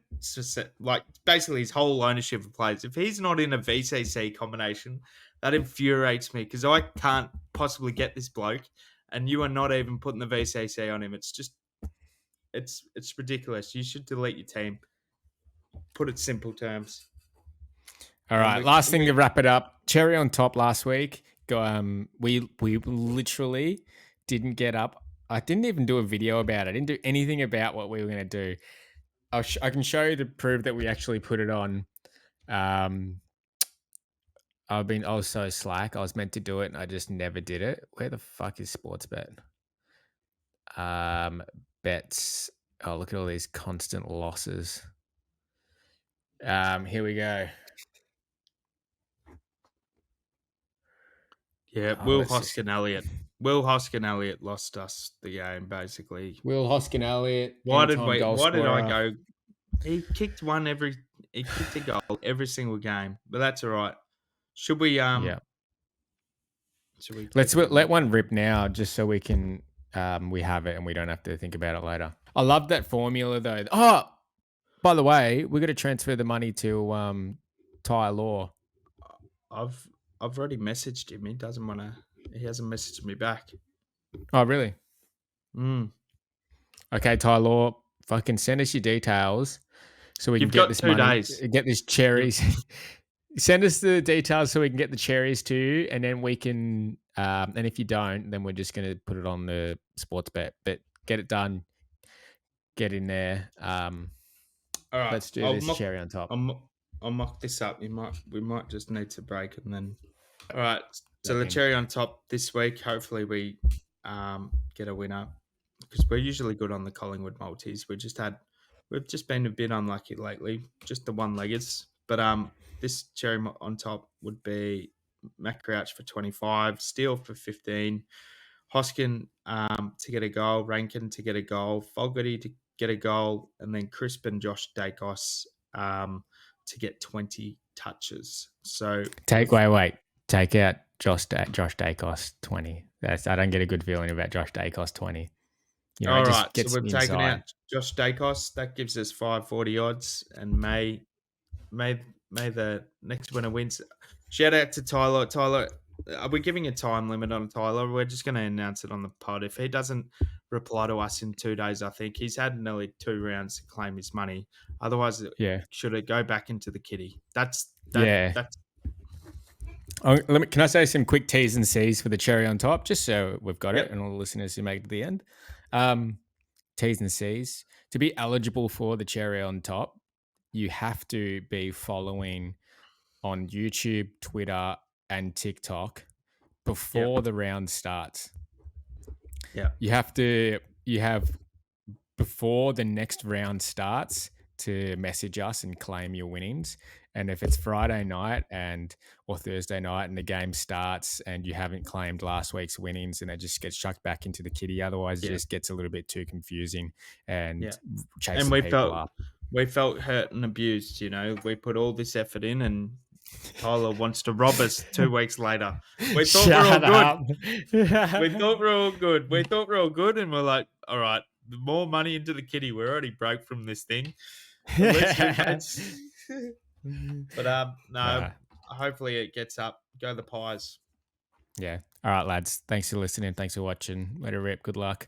like basically his whole ownership of players, if he's not in a VCC combination, that infuriates me because I can't possibly get this bloke, and you are not even putting the VCC on him. It's just, it's ridiculous. You should delete your team. Put it simple terms. All right, last thing to wrap it up. Cherry on top last week. We literally didn't get up. I didn't even do a video about it. I didn't do anything about what we were going to do. I can show you to prove that we actually put it on. I was so slack. I was meant to do it and I just never did it. Where the fuck is Sportsbet? Bets. Oh, look at all these constant losses. Here we go. Yeah, Will Hoskin Elliott. Will Hoskin Elliott lost us the game, basically. Will Hoskin Elliott. Why did I go? He kicked a goal every single game, but that's all right. Should we? Yeah. Let's let one rip now, just so we can we have it and we don't have to think about it later. I love that formula though. Oh, by the way, we got to transfer the money to Ty Law. I've already messaged him. He doesn't want to. He hasn't messaged me back. Oh, really? Okay, Ty Law, fucking send us your details so we can get this money. Get these cherries. Send us the details so we can get the cherries too, and then we can. And if you don't, then we're just going to put it on the sports bet. But get it done. Get in there. All right, let's do this cherry on top. I'll mock this up. We might just need to break and then. All right. So the cherry on top this week. Hopefully we get a winner because we're usually good on the Collingwood multis. We've just been a bit unlucky lately. Just the one-leggers. But this cherry on top would be Matt Crouch for 25, Steele for 15, Hoskin to get a goal, Rankin to get a goal, Fogarty to get a goal, and then Crisp and Josh Dacos to get 20 touches. So wait. Take out Josh Dacos 20. I don't get a good feeling about Josh Dacos 20. All right, so we've taken out Josh Dacos. That gives us 540 odds, and may the next winner wins. Shout out to Tyler. Tyler, are we giving a time limit on Tyler? We're just going to announce it on the pod. If he doesn't reply to us in 2 days, I think he's had nearly 2 rounds to claim his money. Otherwise, should it go back into the kitty? That's. Can I say some quick T's and C's for the cherry on top, just so we've got it and all the listeners who make it to the end. T's and C's. To be eligible for the cherry on top, you have to be following on YouTube, Twitter, and TikTok before the round starts. Yeah. You have before the next round starts to message us and claim your winnings. And if it's Friday night or Thursday night and the game starts and you haven't claimed last week's winnings, and it just gets chucked back into the kitty, otherwise it just gets a little bit too confusing and chasing people up. We felt hurt and abused, We put all this effort in and Tyler wants to rob us 2 weeks later. We thought we're all Shut good. up. We thought we're all good. We thought we're all good, and we're like, all right, the more money into the kitty. We're already broke from this thing. The less rebates. But no, Uh, hopefully it gets up. Go the Pies. yeah. All right, lads. Thanks for listening. Thanks for watching. Let it rip. Good luck.